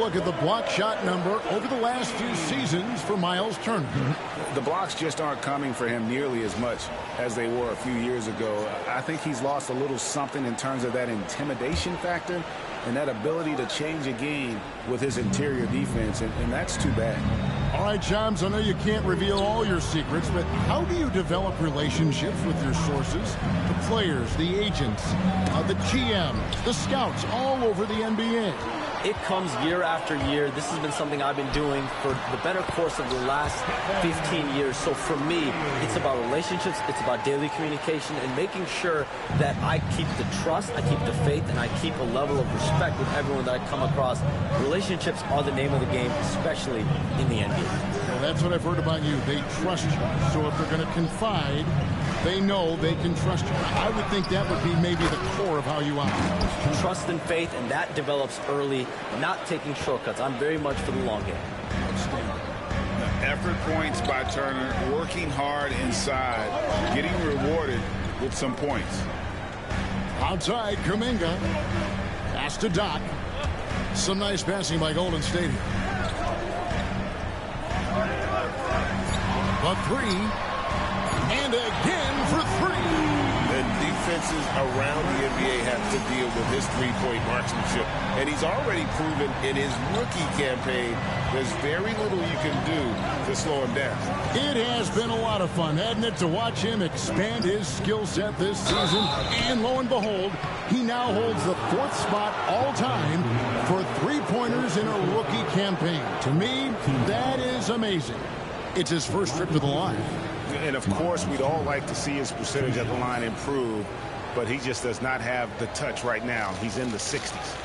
Look at the block shot number over the last few seasons for Miles Turner. The blocks just aren't coming for him nearly as much as they were a few years ago. I think he's lost a little something in terms of that intimidation factor and that ability to change a game with his interior defense, and that's too bad. All right, Shams, I know you can't reveal all your secrets, but how do you develop relationships with your sources, the players, the agents, the GMs, the scouts all over the NBA? It comes year after year. This has been something I've been doing for the better course of the last 15 years. So for me, it's about relationships, it's about daily communication, and making sure that I keep the trust, I keep the faith, and I keep a level of respect with everyone that I come across. Relationships are the name of the game, especially in the NBA. Well, that's what I've heard about you. They trust you. So if they're going to confide, they know they can trust you. I would think that would be maybe the core of how you operate. Trust and faith, and that develops early, not taking shortcuts. I'm very much for the long game. Effort points by Turner, working hard inside, getting rewarded with some points. Outside, Kuminga. Pass to Doc. Some nice passing by Golden State. A three. And again for three. The defenses around the NBA have to deal with his three-point marksmanship. And he's already proven in his rookie campaign there's very little you can do to slow him down. It has been a lot of fun, hasn't it, to watch him expand his skill set this season. And lo and behold, he now holds the 4th spot all-time for three-pointers in a rookie campaign. To me, that is amazing. It's his first trip to the line. And, of course, we'd all like to see his percentage at the line improve, but he just does not have the touch right now. He's in the 60s.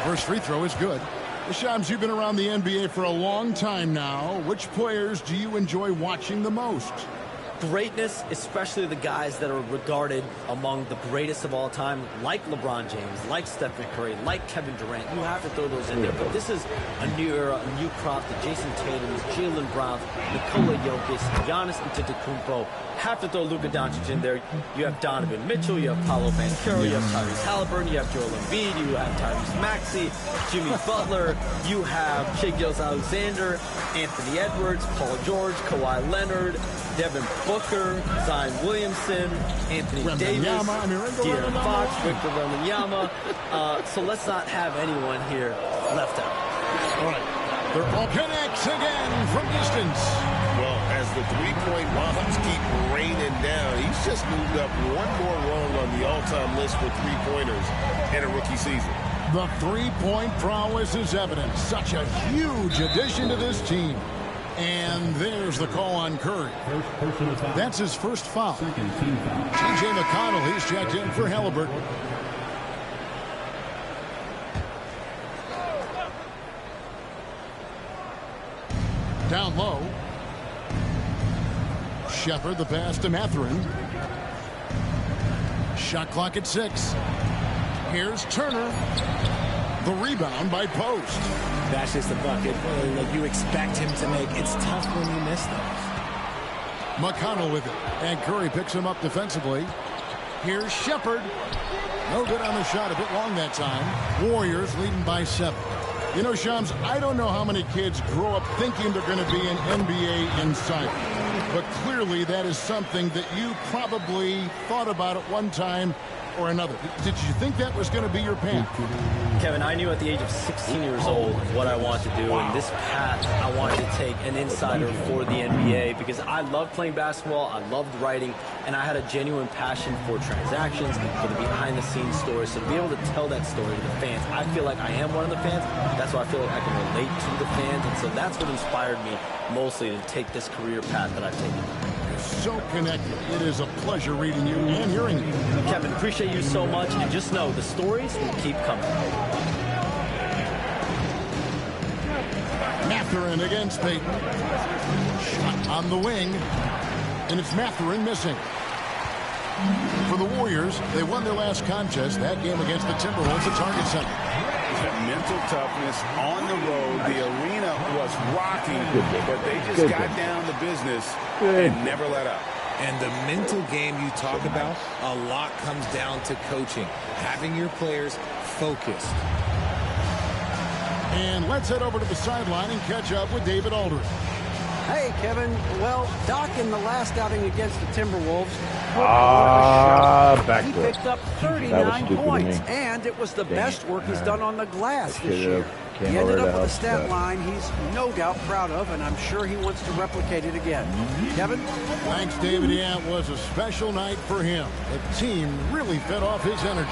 First free throw is good. Shams, you've been around the NBA for a long time now. Which players do you enjoy watching the most? greatness, especially the guys that are regarded among the greatest of all time, like LeBron James, like Stephen Curry, like Kevin Durant, you have to throw those in there. But this is a new era, a new crop. The Jason Tatum, Jaylen Brown, Nikola Jokic, Giannis Antetokounmpo. Have to throw Luka Doncic in there. You have Donovan Mitchell, you have Paolo Banchero, you have Tyrese Halliburton, you have Joel Embiid, you have Tyrese Maxey, Jimmy Butler, you have Shai Gilgeous-Alexander, Anthony Edwards, Paul George, Kawhi Leonard, Devin Booker, Zion Williamson, Anthony Davis, De'Aaron Fox, Victor Wembanyama. So let's not have anyone here left out. All right. They're all connects again from distance. Well, as the three-point bombs keep raining down, he's just moved up one more rung on the all-time list for three-pointers in a rookie season. The three-point prowess is evident. Such a huge addition to this team. And there's the call on Curry. That's his first foul. T.J. McConnell, he's checked in for Halliburton. Down low. Shepard, the pass to Mathurin. Shot clock at 6. Here's Turner. The rebound by Post. That's just the bucket that you expect him to make. It's tough when you miss those. McConnell with it. And Curry picks him up defensively. Here's Shepard. No good on the shot. A bit long that time. Warriors leading by 7. You know, Shams, I don't know how many kids grow up thinking they're going to be an NBA insider. But clearly that is something that you probably thought about at one time or another. Did you think that was going to be your path? Kevin, I knew at the age of 16 years old what I wanted to do, and this path I wanted to take an insider for the NBA because I loved playing basketball, I loved writing, and I had a genuine passion for transactions, for the behind-the-scenes stories. So to be able to tell that story to the fans, I feel like I am one of the fans. That's why I feel like I can relate to the fans, and so that's what inspired me mostly to take this career path that I've taken. So connected. It is a pleasure reading you and hearing you. Kevin, appreciate you so much, and just know the stories will keep coming. Mathurin against Payton. Shot on the wing, and it's Mathurin missing. For the Warriors, they won their last contest, that game against the Timberwolves at Target Center. Mental toughness on the road. The arena was rocking, but they just got down to business and never let up. And the mental game you talk about, a lot comes down to coaching, having your players focused. And let's head over to the sideline and catch up with David Aldridge. Hey, Kevin. Well, Doc, in the last outing against the Timberwolves, he picked up 39 points, and it was the best work he's done on the glass this year. He ended up with a stat line he's no doubt proud of, and I'm sure he wants to replicate it again. Kevin? Thanks, David. Yeah, it was a special night for him. The team really fed off his energy.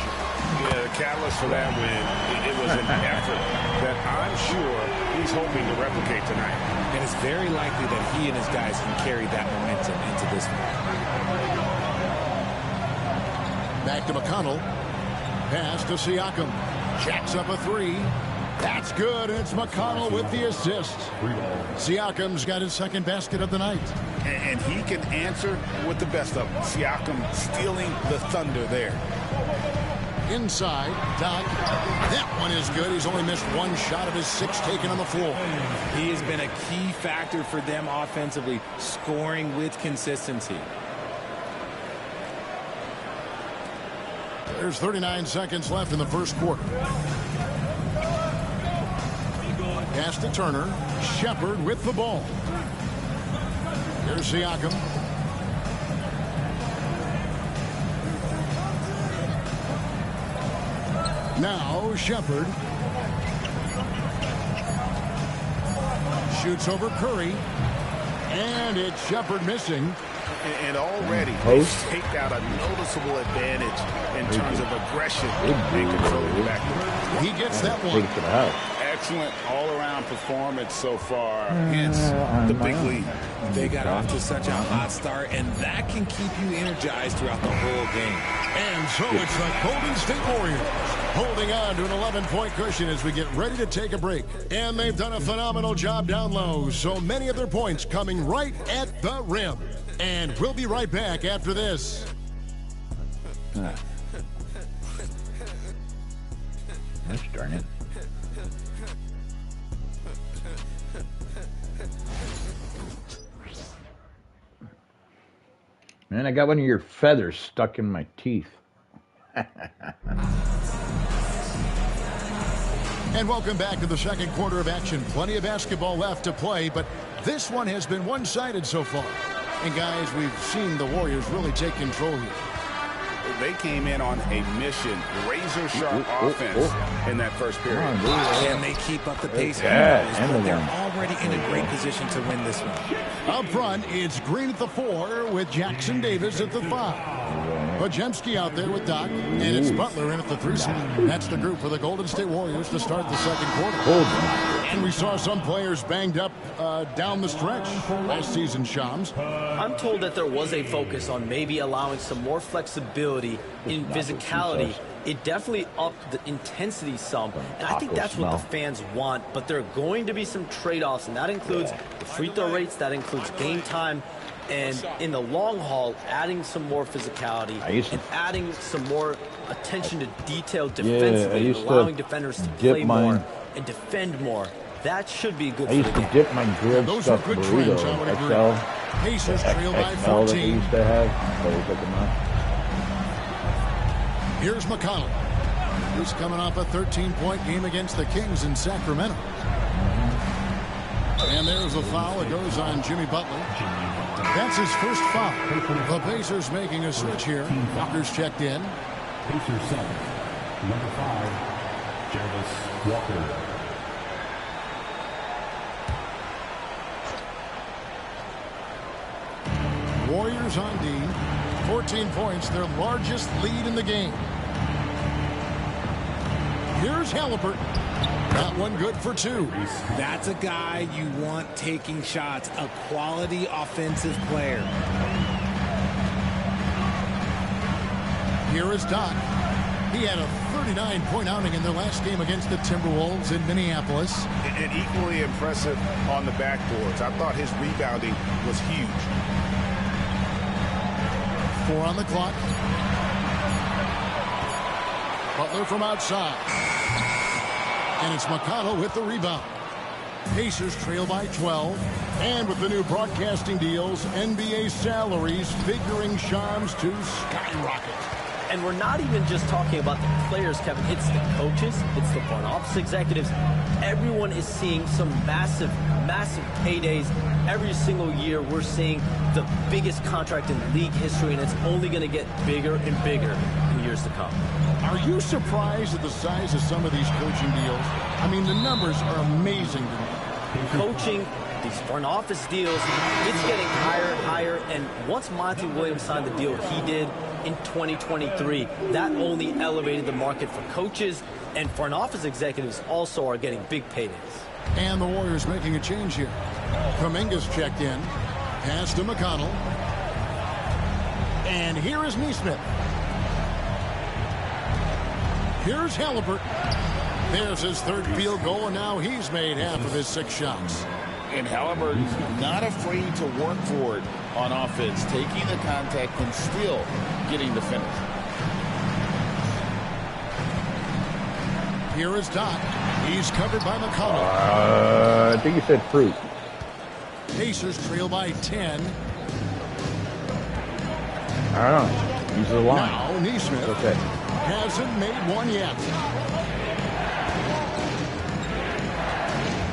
Yeah, the catalyst for that win, it was an effort that I'm sure he's hoping to replicate tonight. And it's very likely that he and his guys can carry that momentum into this one. Back to McConnell. Pass to Siakam. Jacks up a 3. That's good, and it's McConnell with the assist. Siakam's got his second basket of the night. And he can answer with the best of them. Siakam stealing the thunder there. Inside, Doc. That one is good. He's only missed one shot of his 6 taken on the floor. He has been a key factor for them offensively, scoring with consistency. There's 39 seconds left in the first quarter. Pass to Turner. Shepard with the ball. Here's Siakam. Now Shepard. Shoots over Curry. And it's Shepard missing. And already they've taken out a noticeable advantage in terms of aggression and control of the backcourt. He gets that one. As excellent all-around performance so far. Hence the big lead. They got off to such a hot start, and that can keep you energized throughout the whole game. And so it's the Golden State Warriors holding on to an 11-point cushion as we get ready to take a break. And they've done a phenomenal job down low, so many of their points coming right at the rim. And we'll be right back after this. Gosh darn it. Man, I got one of your feathers stuck in my teeth. And welcome back to the second quarter of action. Plenty of basketball left to play, but this one has been one-sided so far. And guys, we've seen the Warriors really take control here. They came in on a mission, razor-sharp offense in that first period. Can they keep up the pace? They're already in a great position to win this one. Up front, it's Green at the 4 with Jackson Davis at the 5. Podziemski out there with Doc, and it's Butler in at the 3 spot. That's the group for the Golden State Warriors to start the second quarter. And we saw some players banged up down the stretch last season, Shams. I'm told that there was a focus on maybe allowing some more flexibility in physicality. It definitely upped the intensity some, and I think that's what the fans want, but there are going to be some trade-offs, and that includes the free throw rates, that includes game time, and in the long haul, adding some more physicality and adding some more attention to detail defensively, allowing defenders to play more and defend more. That should be good for the game. I used to dip my grilled stuffed burrito XL. Pacers trail by 14. That they used to have. So we took them out. Here's McConnell. He's coming off a 13-point game against the Kings in Sacramento. And there's a foul. It goes on Jimmy Butler. That's his first foul. The Pacers making a switch here. Walker's checked in. Pacers 7. Number 5, Jarvis Walker. Warriors on D. 14 points, their largest lead in the game. Here's Halliburton. Got one good for 2. That's a guy you want taking shots, a quality offensive player. Here is Doc. He had a 39-point outing in their last game against the Timberwolves in Minneapolis. And equally impressive on the backboards. I thought his rebounding was huge. 4 on the clock. Butler from outside. And it's McConnell with the rebound. Pacers trail by 12. And with the new broadcasting deals, NBA salaries figuring Shams to skyrocket. And we're not even just talking about the players, Kevin. It's the coaches. It's the front office executives. Everyone is seeing some massive, massive paydays. Every single year, we're seeing the biggest contract in league history, and it's only going to get bigger and bigger in years to come. Are you surprised at the size of some of these coaching deals? I mean, the numbers are amazing to me. Coaching, these front office deals, it's getting higher and higher, and once Monty Williams signed the deal he did in 2023, that only elevated the market for coaches, and front office executives also are getting big paydays. And the Warriors making a change here. Kuminga's checked in. Pass to McConnell. And here is Nesmith. Here's Halliburton. There's his third field goal, and now he's made half of his 6 shots. And Halliburton's not afraid to work for it on offense, taking the contact and still getting the finish. Here is Doc. He's covered by McConnell. I think he said fruit. Pacers trail by 10. I don't know. He's the line. Now Nesmith hasn't made one yet.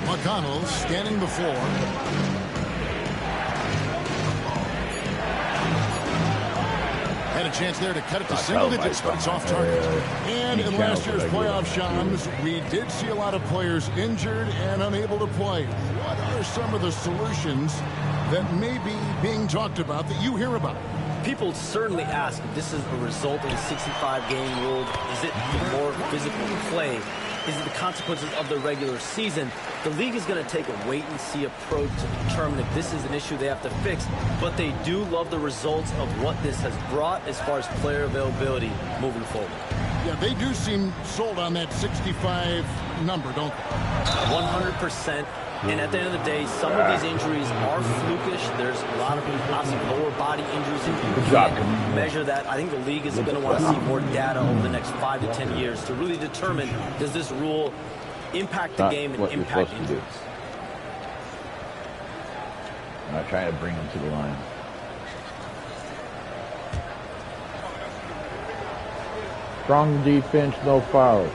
McConnell standing before. Had a chance there to cut it to single digits, but it's off target. And in last year's playoff, Shams, we did see a lot of players injured and unable to play. What are some of the solutions that may be being talked about that you hear about? People certainly ask if this is a result of the 65-game rule. Is it more physical play? is it the consequences of the regular season? The league is going to take a wait-and-see approach to determine if this is an issue they have to fix, but they do love the results of what this has brought as far as player availability moving forward. Yeah, they do seem sold on that 65 number, don't they? 100%. And at the end of the day, some of these injuries are flukish. There's a lot of obviously lower body injuries. If you can't measure that, I think the league is going to want to see more data over the next 5 to 10 years to really determine, does this rule impact the game and impact injuries? I'm not trying to bring him to the line. Strong defense, no fouls.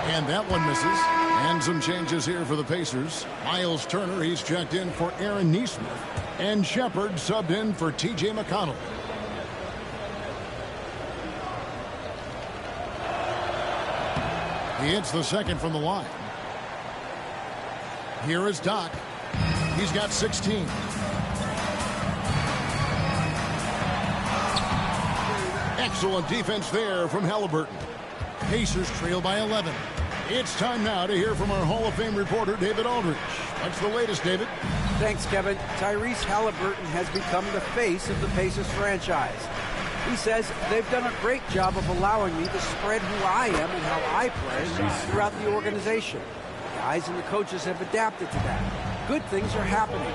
And that one misses. And some changes here for the Pacers. Miles Turner, he's checked in for Aaron Nesmith. And Shepard subbed in for T.J. McConnell. He hits the second from the line. Here is Doc. He's got 16. Excellent defense there from Halliburton. Pacers trail by 11. It's time now to hear from our Hall of Fame reporter, David Aldridge. What's the latest, David? Thanks, Kevin. Tyrese Halliburton has become the face of the Pacers franchise. He says they've done a great job of allowing me to spread who I am and how I play throughout the organization. The guys and the coaches have adapted to that. Good things are happening.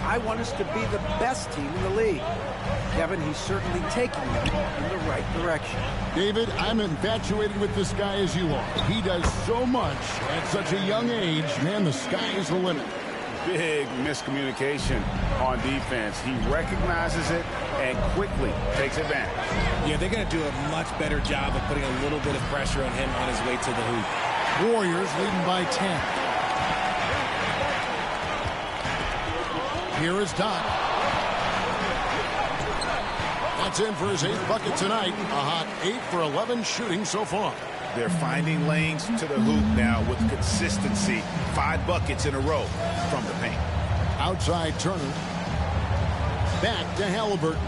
I want us to be the best team in the league. Kevin, he's certainly taking them in the right direction. David, I'm infatuated with this guy as you are. He does so much at such a young age. Man, the sky is the limit. Big miscommunication on defense. He recognizes it and quickly takes advantage. Yeah, they're going to do a much better job of putting a little bit of pressure on him on his way to the hoop. Warriors leading by 10. Here is Doc. That's in for his 8th bucket tonight. A hot 8 for 11 shooting so far. They're finding lanes to the hoop now with consistency. 5 buckets in a row from the paint. Outside Turner. Back to Halliburton.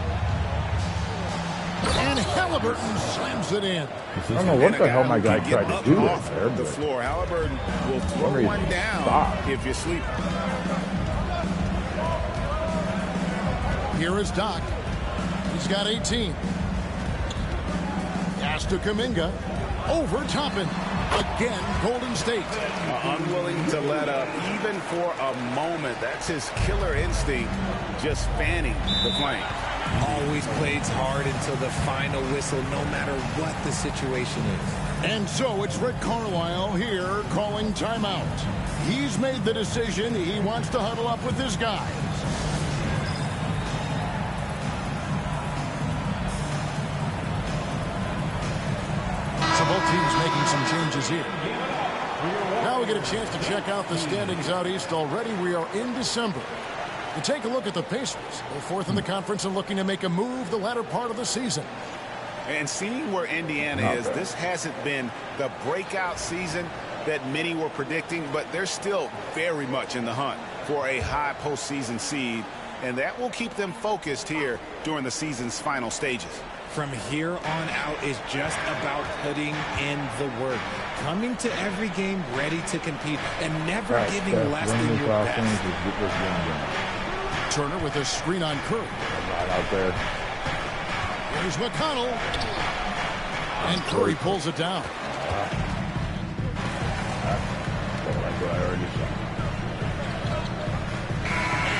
And Halliburton slams it in. I don't know what the hell my guy tried to do off there. The floor. Halliburton will throw one down if you sleep. Here is Doc. He's got 18. Pass to Kuminga. Over Toppin. Again, Golden State. Unwilling to let up even for a moment. That's his killer instinct, just fanning the flame. Always plays hard until the final whistle, no matter what the situation is. And so it's Rick Carlisle here calling timeout. He's made the decision. He wants to huddle up with his guys. So both teams making some changes here. Now we get a chance to check out the standings out east already. We are in December. To take a look at the Pacers. They're 4th in the conference and looking to make a move the latter part of the season. And seeing where Indiana is, this hasn't been the breakout season that many were predicting, but they're still very much in the hunt for a high postseason seed, and that will keep them focused here during the season's final stages. From here on out is just about putting in the work. Coming to every game ready to compete and never giving less than your best. Turner with a screen on Curry. Right out there. Here's McConnell. And Curry pulls it down.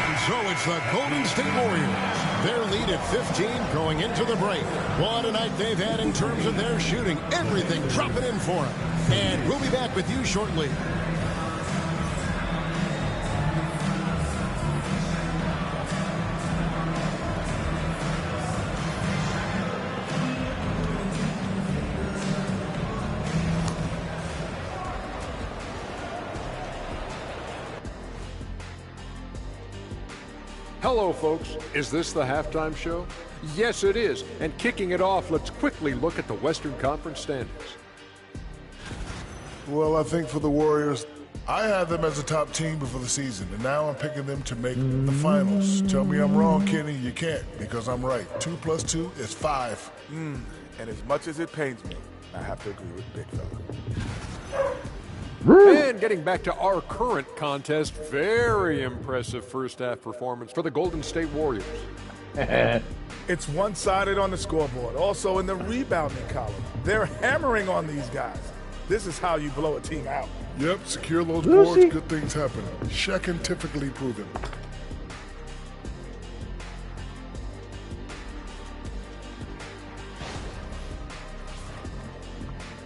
And so it's the Golden State Warriors. Their lead at 15 going into the break. What a night they've had in terms of their shooting. Everything dropping in for them. And we'll be back with you shortly. Hello, folks. Is this the halftime show? Yes, it is. And kicking it off, let's quickly look at the Western Conference standings. Well, I think for the Warriors, I had them as a top team before the season, and now I'm picking them to make the finals. Tell me I'm wrong, Kenny. You can't, because I'm right. 2 + 2 is 5. And as much as it pains me, I have to agree with Big Fella. And getting back to our current contest, very impressive first-half performance for the Golden State Warriors. It's one-sided on the scoreboard. Also in the rebounding column. They're hammering on these guys. This is how you blow a team out. Yep, secure those boards, good things happen. Scientifically proven.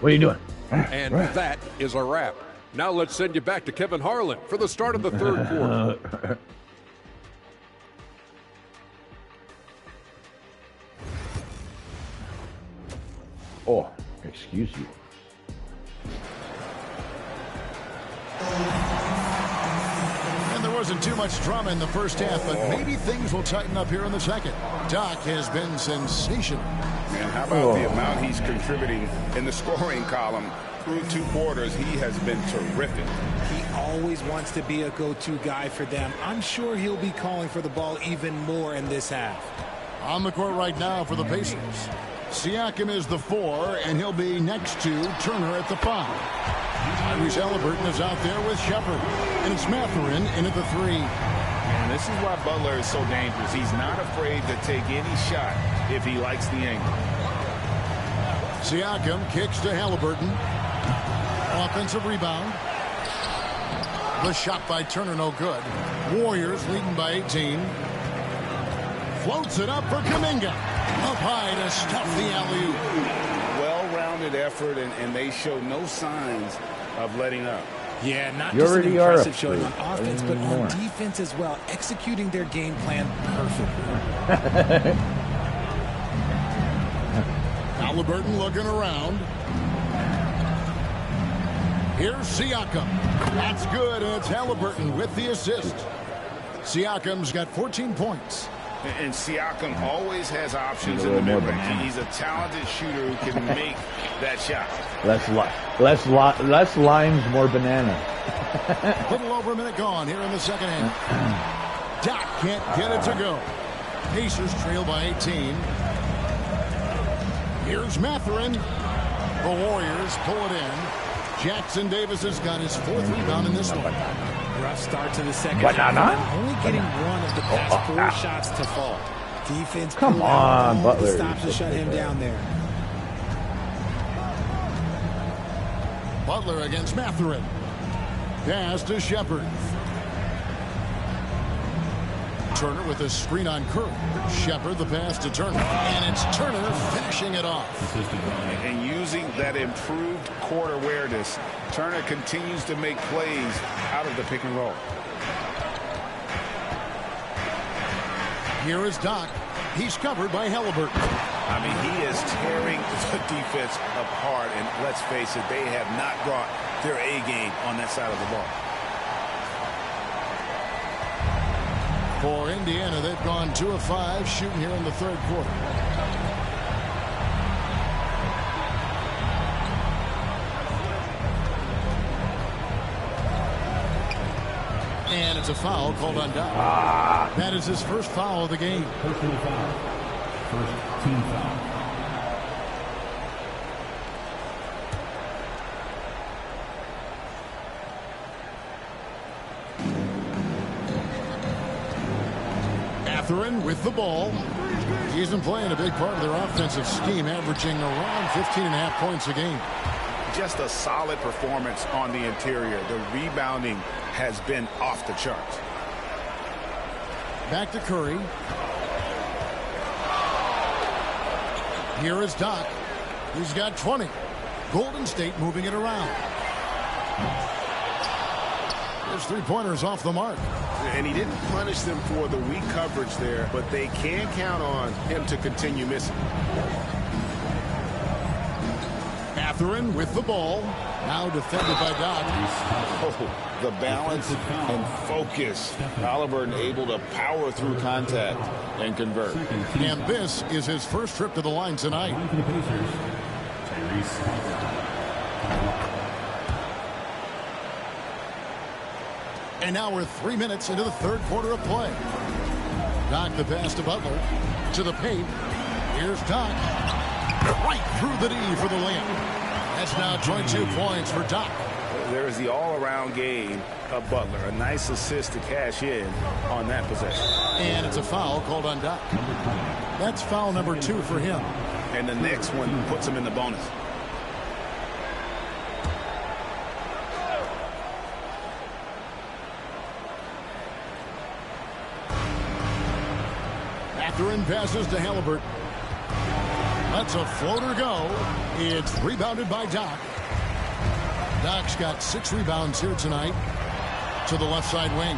What are you doing? And that is a wrap. Now let's send you back to Kevin Harlan for the start of the third quarter. Oh, excuse you. And there wasn't too much drama in the first half, but maybe things will tighten up here in the second. Doc has been sensational. Man, how about the amount he's contributing in the scoring column? Through 2 quarters, he has been terrific. He always wants to be a go-to guy for them. I'm sure he'll be calling for the ball even more in this half. On the court right now for the Pacers. Siakam is the 4, and he'll be next to Turner at the 5. Tyrese Halliburton is out there with Shepard, and it's Mathurin in at the 3. And this is why Butler is so dangerous. He's not afraid to take any shot if he likes the angle. Siakam kicks to Halliburton. Offensive rebound. The shot by Turner, no good. Warriors leading by 18. Floats it up for Kuminga. Up high to stuff the alley-oop. Well-rounded effort, and they show no signs of letting up. Yeah, not just an impressive showing on offense, but on defense as well, executing their game plan perfectly. Halliburton looking around. Here's Siakam. That's good, and it's Halliburton with the assist. Siakam's got 14 points. And Siakam always has options in the mid-range. He's a talented shooter who can make that shot. Less limes, more banana. A little over a minute gone here in the second half. Doc can't get it to go. Pacers trail by 18. Here's Mathurin. The Warriors pull it in. Jackson Davis has got his 4th rebound in this one. Rough start to the second half. Only getting one of the past 4 shots to fall. Defense. Come on, Butler. Stops to shut him down there. Butler against Mathurin. Pass to Shepard. Turner with a screen on Curry. Shepard the pass to Turner. And it's Turner finishing it off. And using that improved court awareness, Turner continues to make plays out of the pick and roll. Here is Doc. He's covered by Halliburton. I mean, he is tearing the defense apart. And let's face it, they have not brought their A game on that side of the ball. For Indiana, they've gone 2 of 5 shooting here in the third quarter. And it's a foul called on Doc. That is his first foul of the game. Personal foul. First team foul. Mathurin with the ball. He's been playing a big part of their offensive scheme, averaging around 15.5 points a game. Just a solid performance on the interior. The rebounding has been off the charts. Back to Curry. Here is Doc. He's got 20. Golden State moving it around. His 3-pointers off the mark. And he didn't punish them for the weak coverage there, but they can count on him to continue missing. Mathurin with the ball. Now defended by Doc. Oh, the balance and focus. Halliburton able to power through contact and convert. And this is his first trip to the line tonight. And now we're 3 minutes into the third quarter of play. Doc the pass to Butler. To the paint. Here's Doc. Right through the D for the layup. That's now 22 points for Doc. There is the all-around game of Butler. A nice assist to cash in on that possession. And it's a foul called on Doc. That's foul number 2 for him. And the next one puts him in the bonus. Mathurin passes to Halliburton. Lets a floater go. It's rebounded by Doc. Doc's got 6 rebounds here tonight. To the left side wing.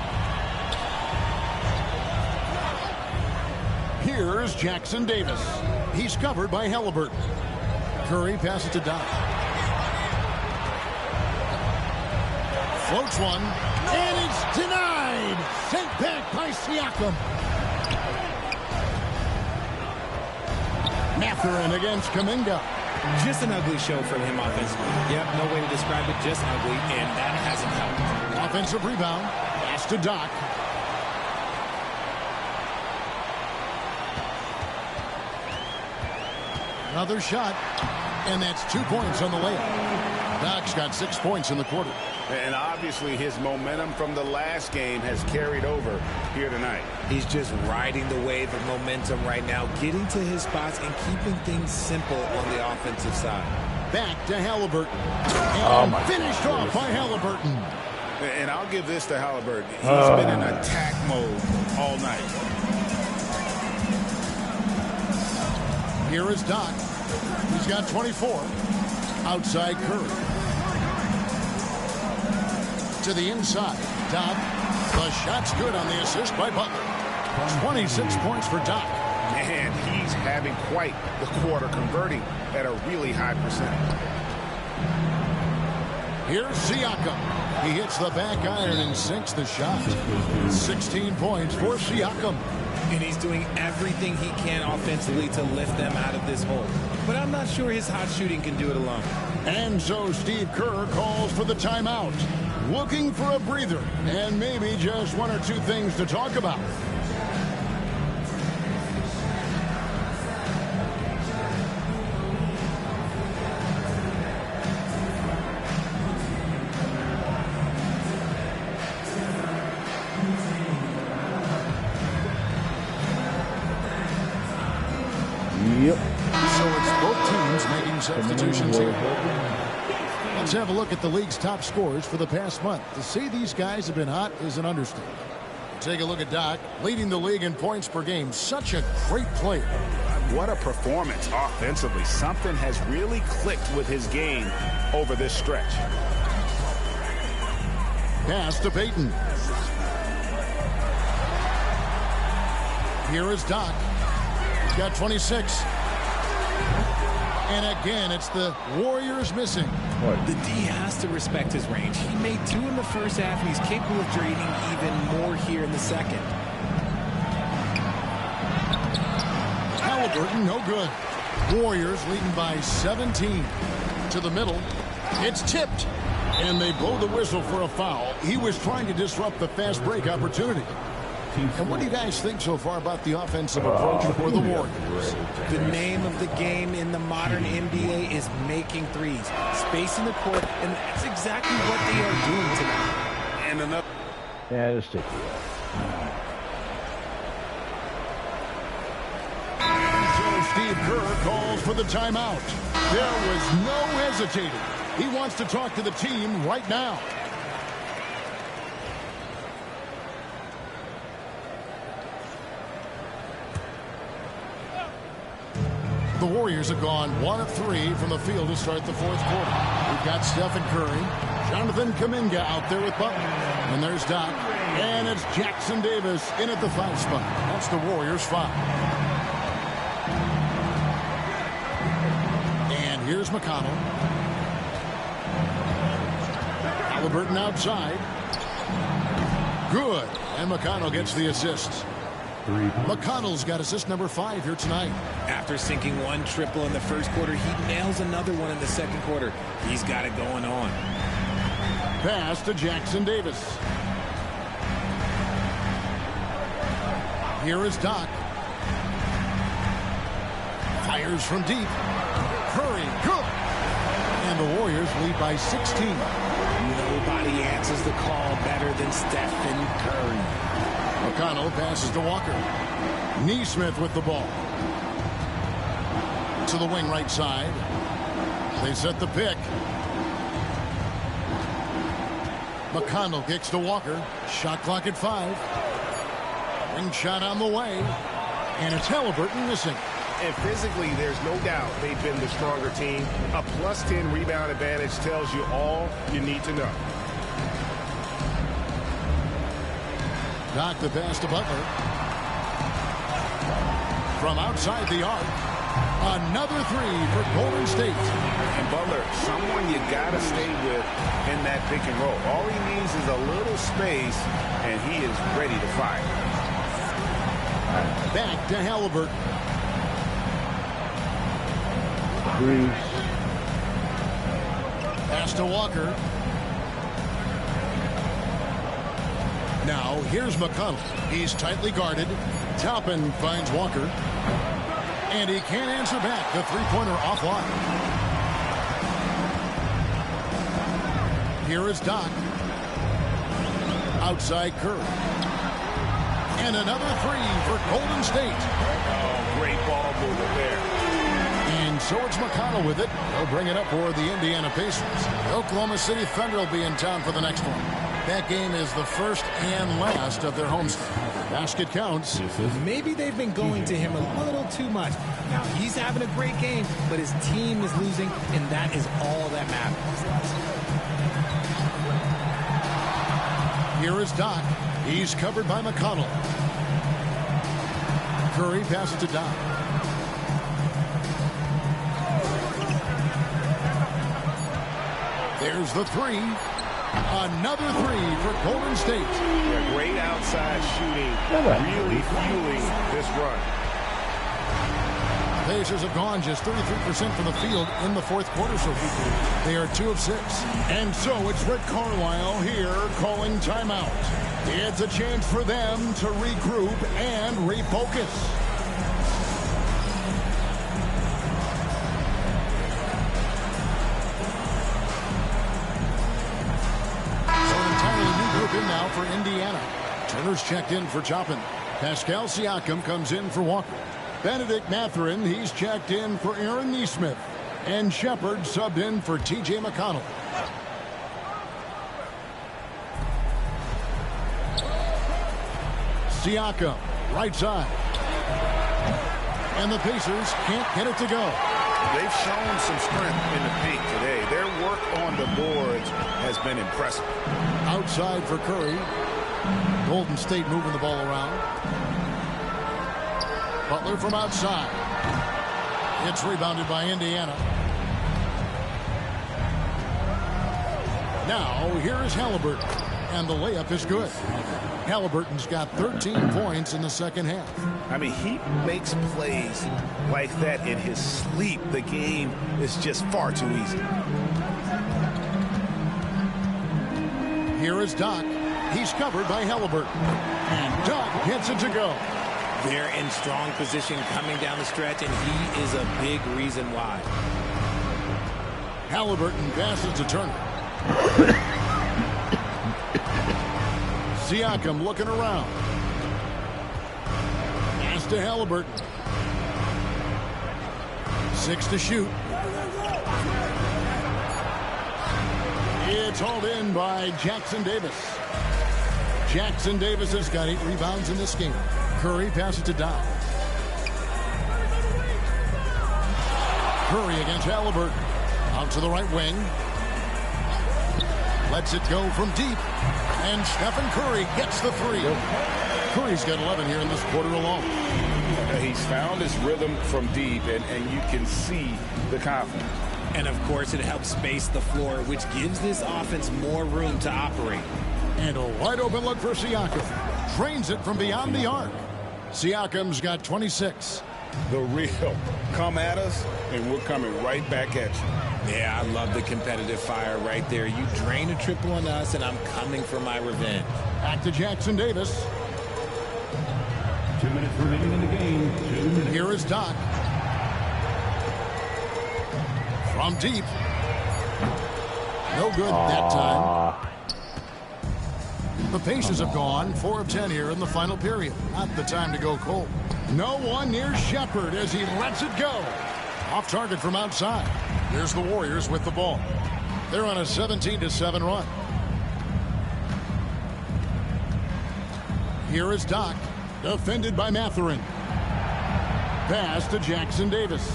Here's Jackson Davis. He's covered by Halliburton. Curry passes to Doc. Floats one. And it's denied. Sent back by Siakam. Mathurin against Kuminga. Just an ugly show from him offensively. Yep, no way to describe it, just ugly, and that hasn't helped. Offensive rebound. Pass to Doc. Another shot, and that's 2 points on the layup. Doc's got 6 points in the quarter. And obviously his momentum from the last game has carried over here tonight. He's just riding the wave of momentum right now, getting to his spots and keeping things simple on the offensive side. Back to Halliburton. And finished off by Halliburton. And I'll give this to Halliburton. He's been in attack mode all night. Here is Doc. He's got 24. Outside Curry. To the inside. Doc. The shot's good on the assist by Butler. 26 points for Doc. And he's having quite the quarter, converting at a really high percentage. Here's Siakam. He hits the back iron and sinks the shot. 16 points for Siakam. And he's doing everything he can offensively to lift them out of this hole. But I'm not sure his hot shooting can do it alone. And so Steve Kerr calls for the timeout. Looking for a breather and maybe just 1 or 2 things to talk about. Yep. So it's both teams making substitutions here. Let's have a look at the league's top scorers for the past month. To say these guys have been hot is an understatement. Take a look at Doc, leading the league in points per game. Such a great player. What a performance offensively. Something has really clicked with his game over this stretch. Pass to Payton. Here is Doc. He's got 26. And again, it's the Warriors missing. The D has to respect his range. He made 2 in the first half, and he's capable of draining even more here in the second. Halliburton, no good. Warriors leading by 17. To the middle. It's tipped. And they blow the whistle for a foul. He was trying to disrupt the fast break opportunity. And what do you guys think so far about the offensive approach for the Warriors? The name of the game in the modern NBA is making threes, spacing the court, and that's exactly what they are doing tonight. And another. Yeah, just take it. So Steve Kerr calls for the timeout. There was no hesitating. He wants to talk to the team right now. The Warriors have gone 1 of 3 from the field to start the fourth quarter. We've got Stephen Curry, Jonathan Kuminga out there with Butler. And there's Doc. And it's Jackson Davis in at the 5 spot. That's the Warriors' 5. And here's McConnell. Halliburton outside. Good. And McConnell gets the assist. McConnell's got assist number 5 here tonight. After sinking 1 triple in the first quarter, he nails another one in the second quarter. He's got it going on. Pass to Jackson Davis. Here is Doc. Fires from deep. Curry, good. And the Warriors lead by 16. Nobody answers the call better than Stephen Curry. McConnell passes to Walker. Neesmith with the ball. To the wing right side. They set the pick. McConnell kicks to Walker. Shot clock at 5. Ring shot on the way. And it's Halliburton missing. And physically, there's no doubt they've been the stronger team. A +10 rebound advantage tells you all you need to know. Doc the pass to Butler. From outside the arc. Another 3 for Golden State. And Butler, someone you got to stay with in that pick and roll. All he needs is a little space, and he is ready to fire. Back to Halliburton. Pass to Walker. Now, here's McConnell. He's tightly guarded. Toppin finds Walker. And he can't answer back. The three-pointer offline. Here is Doc. Outside Curry. And another 3 for Golden State. Oh, great ball movement there. And so it's McConnell with it. He'll bring it up for the Indiana Pacers. The Oklahoma City Thunder will be in town for the next one. That game is the first and last of their homestand. Basket counts. Maybe they've been going to him a little too much. Now, he's having a great game, but his team is losing, and that is all that matters. Here is Doc. He's covered by McConnell. Curry passes to Doc. There's the 3. Another 3 for Golden State. Yeah, great outside shooting, really fueling this run. Pacers have gone just 33% from the field in the fourth quarter so far. They are 2 of 6. And so it's Rick Carlisle here calling timeout. It's a chance for them to regroup and refocus. In now for Indiana. Turner's checked in for Toppin. Pascal Siakam comes in for Walker. Benedict Mathurin, he's checked in for Aaron Neesmith. And Shepard subbed in for T.J. McConnell. Siakam, right side. And the Pacers can't get it to go. They've shown some strength in the paint today. Their work on the boards has been impressive. Outside for Curry. Golden State moving the ball around. Butler from outside. It's rebounded by Indiana. Now, here is Halliburton. And the layup is good. Halliburton's got 13 points in the second half. I mean, he makes plays like that in his sleep. The game is just far too easy. Here is Doc. He's covered by Halliburton. And Doc gets it to go. They're in strong position coming down the stretch, and he is a big reason why. Halliburton passes to Turner. Siakam looking around. Pass to Halliburton. 6 to shoot. It's hauled in by Jackson Davis. Jackson Davis has got 8 rebounds in this game. Curry passes to Doc. Curry against Halliburton. Out to the right wing. Lets it go from deep. And Stephen Curry gets the 3. Curry's got 11 here in this quarter alone. He's found his rhythm from deep, and you can see the confidence. And, of course, it helps space the floor, which gives this offense more room to operate. And a wide-open look for Siakam. Drains it from beyond the arc. Siakam's got 26. The real come at us, and we're coming right back at you. Yeah, I love the competitive fire right there. You drain a triple on us, and I'm coming for my revenge. Back to Jackson Davis. 2 minutes remaining in the game. 2 minutes. Here is Doc. From deep. No good that time. The Pacers have gone 4 of 10 here in the final period. Not the time to go cold. No one near Shepard as he lets it go. Off target from outside. Here's the Warriors with the ball. They're on a 17-7 run. Here is Doc. Defended by Mathurin. Pass to Jackson Davis.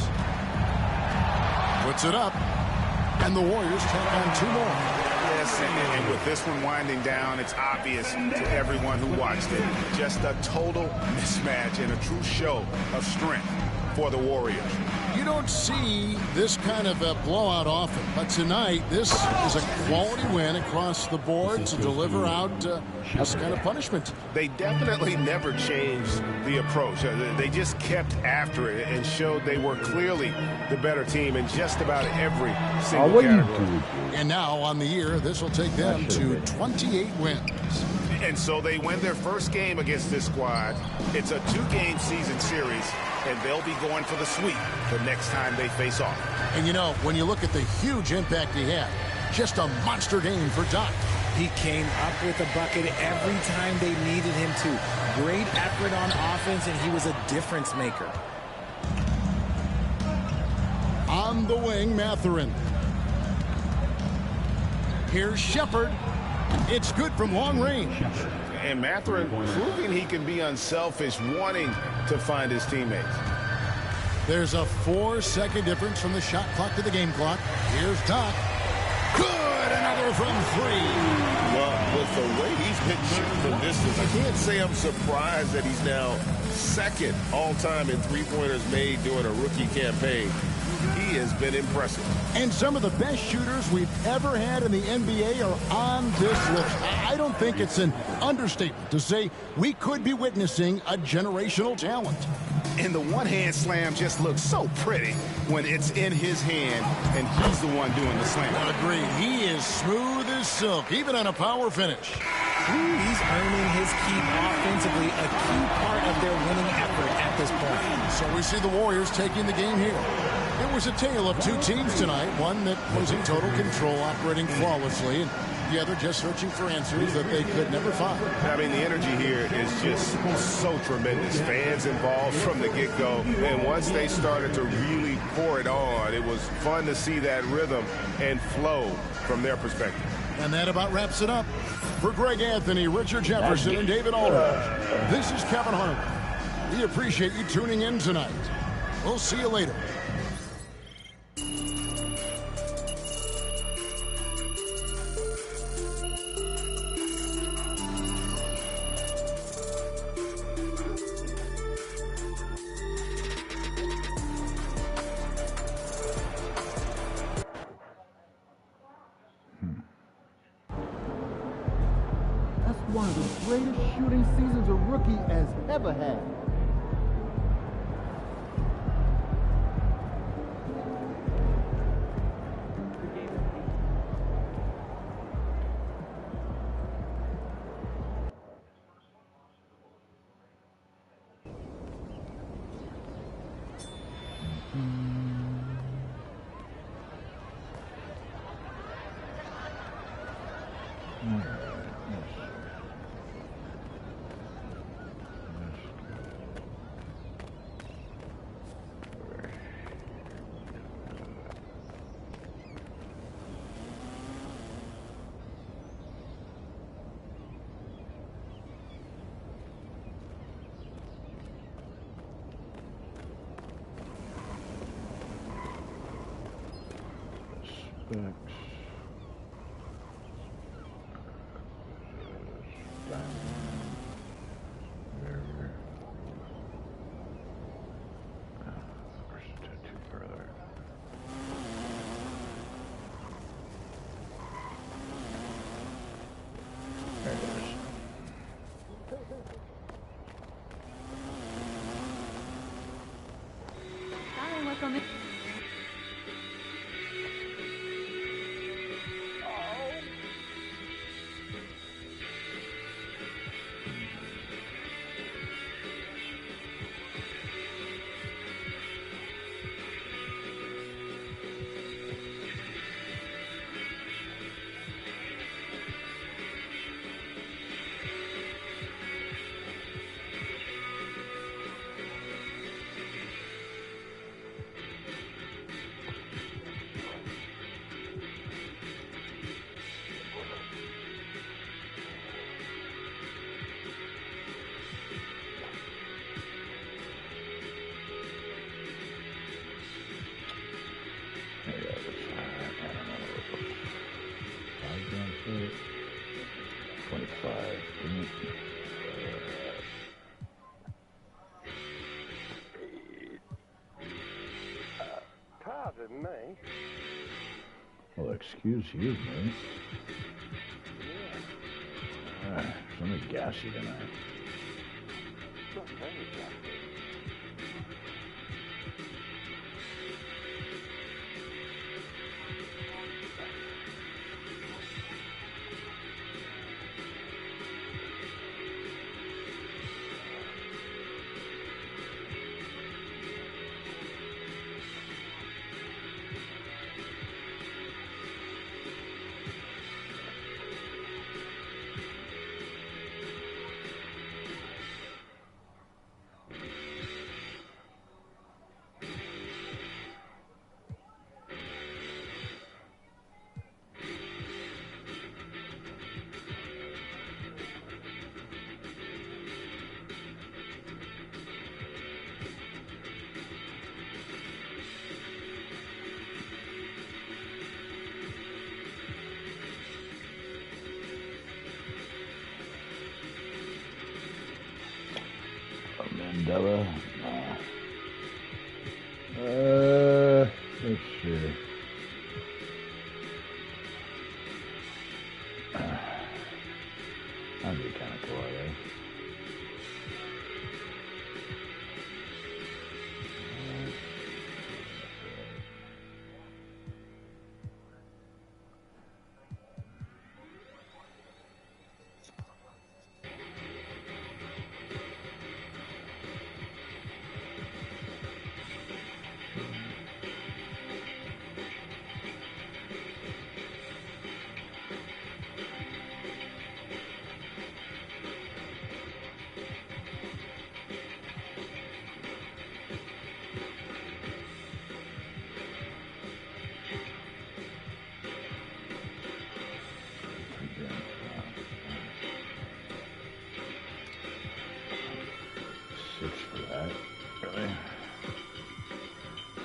Puts it up. And the Warriors take on 2 more. Yes, and with this one winding down, it's obvious to everyone who watched it. Just a total mismatch and a true show of strength for the Warriors. You don't see this kind of a blowout often, but tonight this is a quality win across the board to deliver out this kind of punishment. They definitely never changed the approach. They just kept after it and showed they were clearly the better team in just about every single category. And now on the year, this will take them to 28 wins. And so they win their first game against this squad. It's a 2-game season series, and they'll be going for the sweep the next time they face off. And you know, when you look at the huge impact he had, just a monster game for Doc. He came up with a bucket every time they needed him to. Great effort on offense, and he was a difference maker. On the wing, Mathurin. Here's Shepard. It's good from long range. And Mathurin proving he can be unselfish, wanting to find his teammates. There's a 4-second difference from the shot clock to the game clock. Here's Doc. Good, another from 3. Well, with the way he's been shooting from distance, I can't say I'm surprised that he's now second all-time in three-pointers made during a rookie campaign. He has been impressive. And some of the best shooters we've ever had in the NBA are on this list. I don't think it's an understatement to say we could be witnessing a generational talent. And the one-hand slam just looks so pretty when it's in his hand and he's the one doing the slam. Agreed. He is smooth as silk, even on a power finish. He's earning his keep offensively, a key part of their winning effort at this point. So we see the Warriors taking the game here. It was a tale of 2 teams tonight, one that was in total control, operating flawlessly, and the other just searching for answers that they could never find. I mean, the energy here is just so tremendous. Fans involved from the get-go, and once they started to really pour it on, it was fun to see that rhythm and flow from their perspective. And that about wraps it up. For Greg Anthony, Richard Jefferson, and David Aldridge, this is Kevin Harlan. We appreciate you tuning in tonight. We'll see you later. One of the greatest shooting seasons a rookie has ever had. me. Well, excuse you, mate. Something gassy tonight. Not very gassy. Mandela. Let's see. That'd be kind of cool, I think.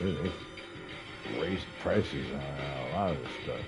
They raised prices on a lot of this stuff.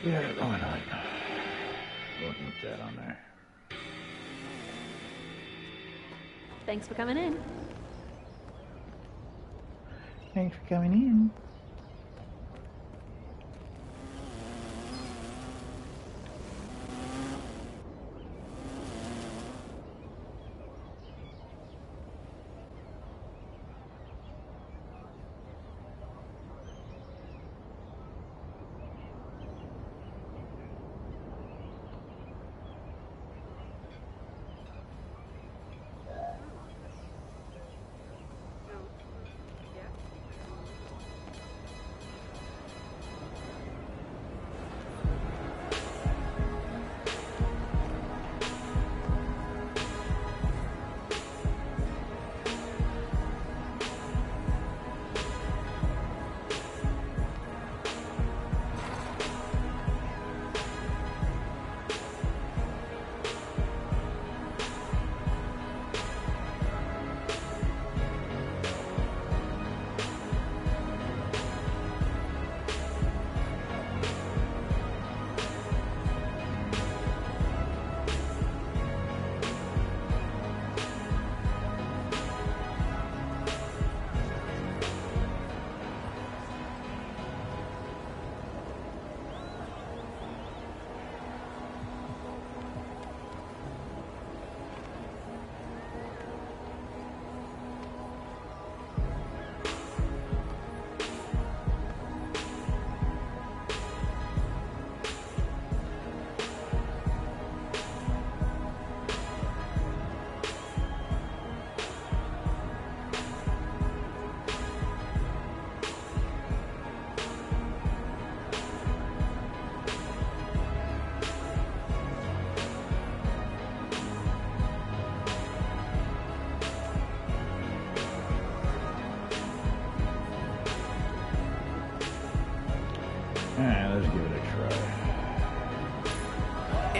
Yeah, why not? We'll put that on there. Thanks for coming in. Thanks for coming in.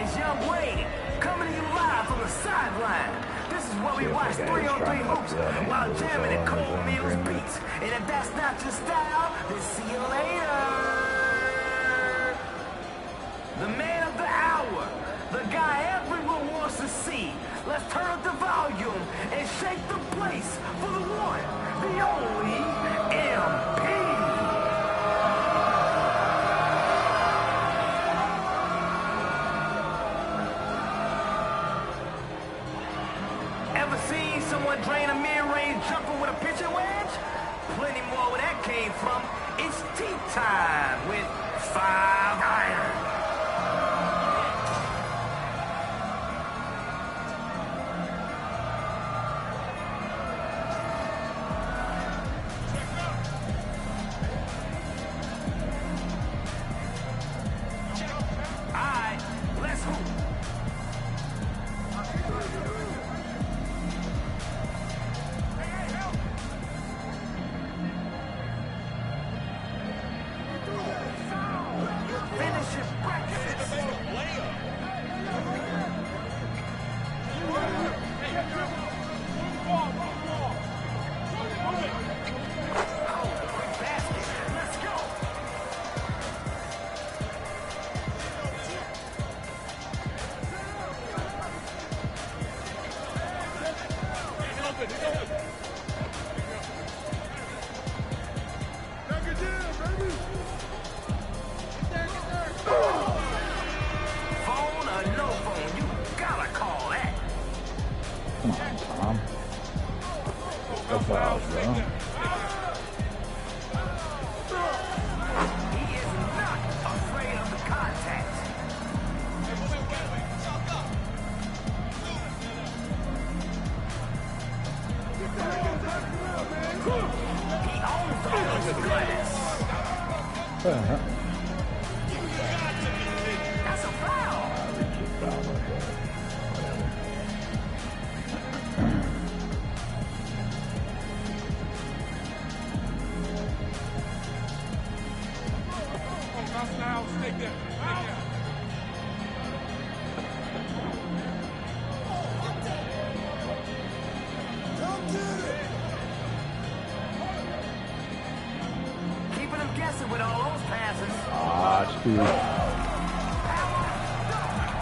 It's Young Wayne coming to you live from the sideline. This is where we watch 3-on-3 hoops while jamming at Cold Meals Beats. And if that's not your style, then see you later. The man of the hour, the guy everyone wants to see. Let's turn up the volume and shake the place for the one, the only MP. Ever seen someone drain a mid-range jumper with a pitcher wedge? Plenty more where that came from. It's tea time with 5-Iron.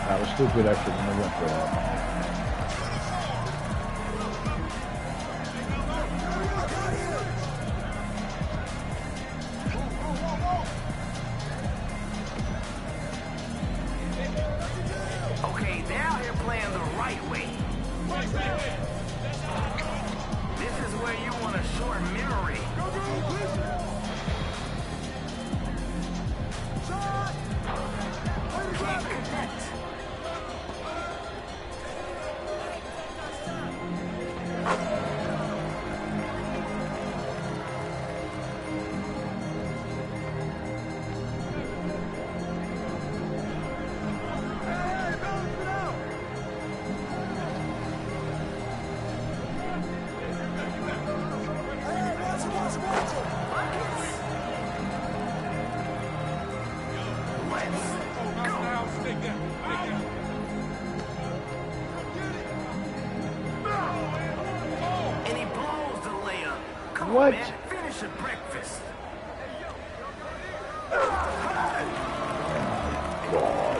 That was stupid. I shouldn't have went for that. Okay, they're out here playing the right way. This is where you want a short memory. What? Finish your breakfast. God.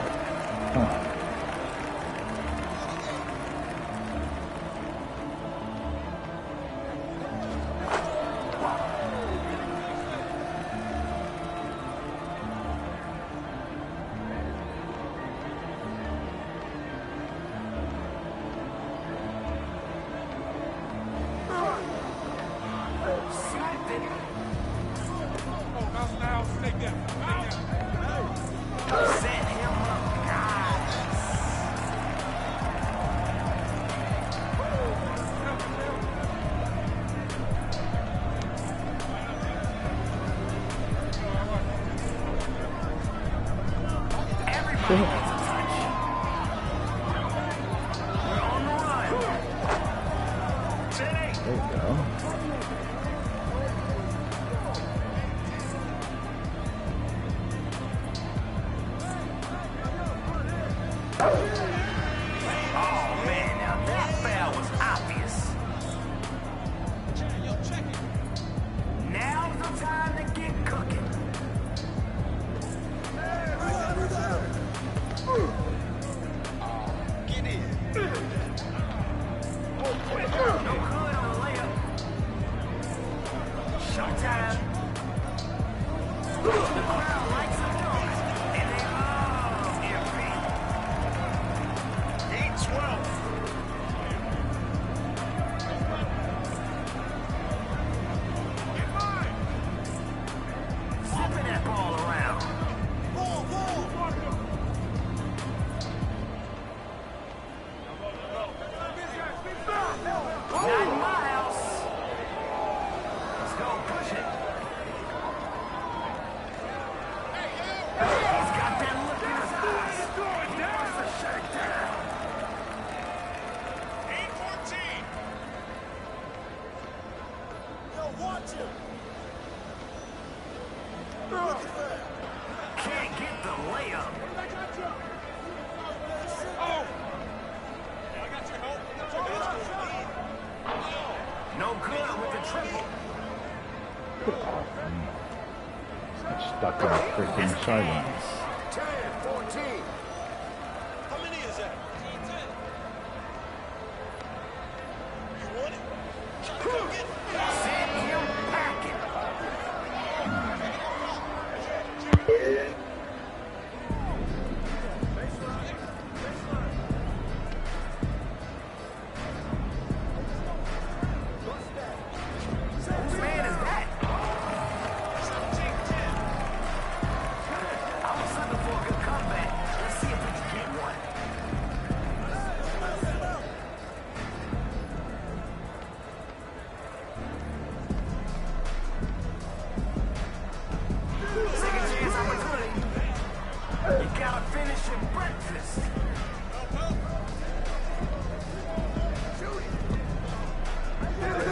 Huh. get stuck in the freaking sidelines. 10-14. How many is that? 10. You want it? Try to go get it. Send him packing. Whose man is that? 17-10. I'm a sucker for a good comeback. Let's see if we can get one. Second chance opportunity. You gotta finish your breakfast.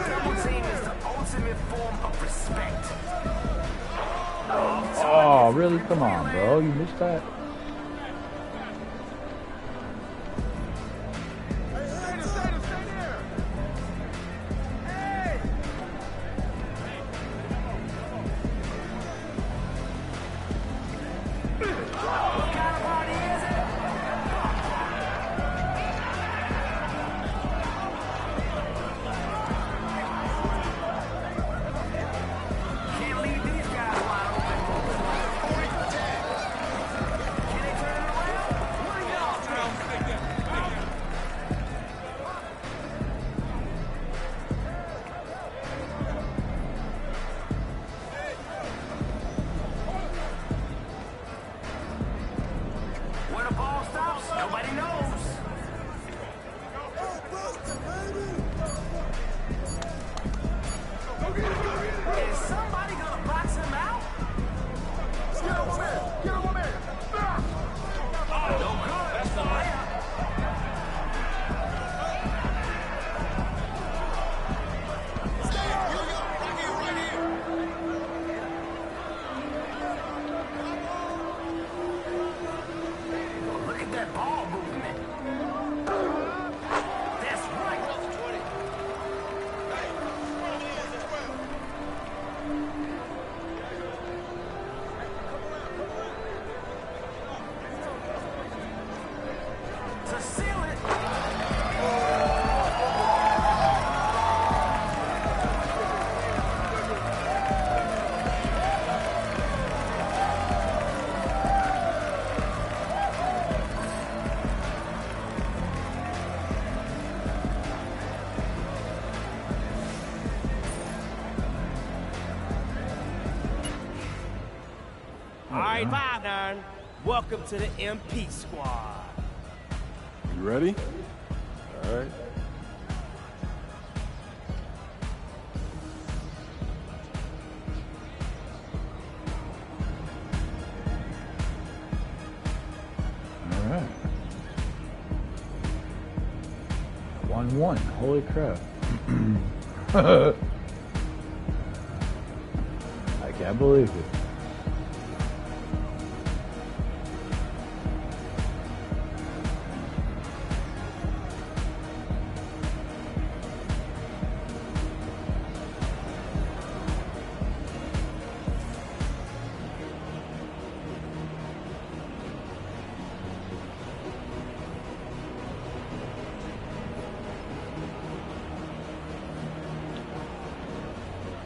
Double team is the ultimate form of respect. Oh, really? Come on, bro. You missed that. Can't leave these guys wide open. Can they turn it around? What are y'all doing? Where the ball stops, nobody knows. Is somebody gonna box him out? Get him over here! Get him over here! Oh, no good. That's the layup. Stay up, yo-yo. Right here, right here. Look at that ball movement. That's right. To seal it. All right, 5-9. Welcome to the MP squad. You ready? All right. All right. 1-1. Holy crap. I can't believe it.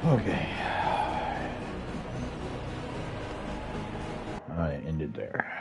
Okay. All right, ended there.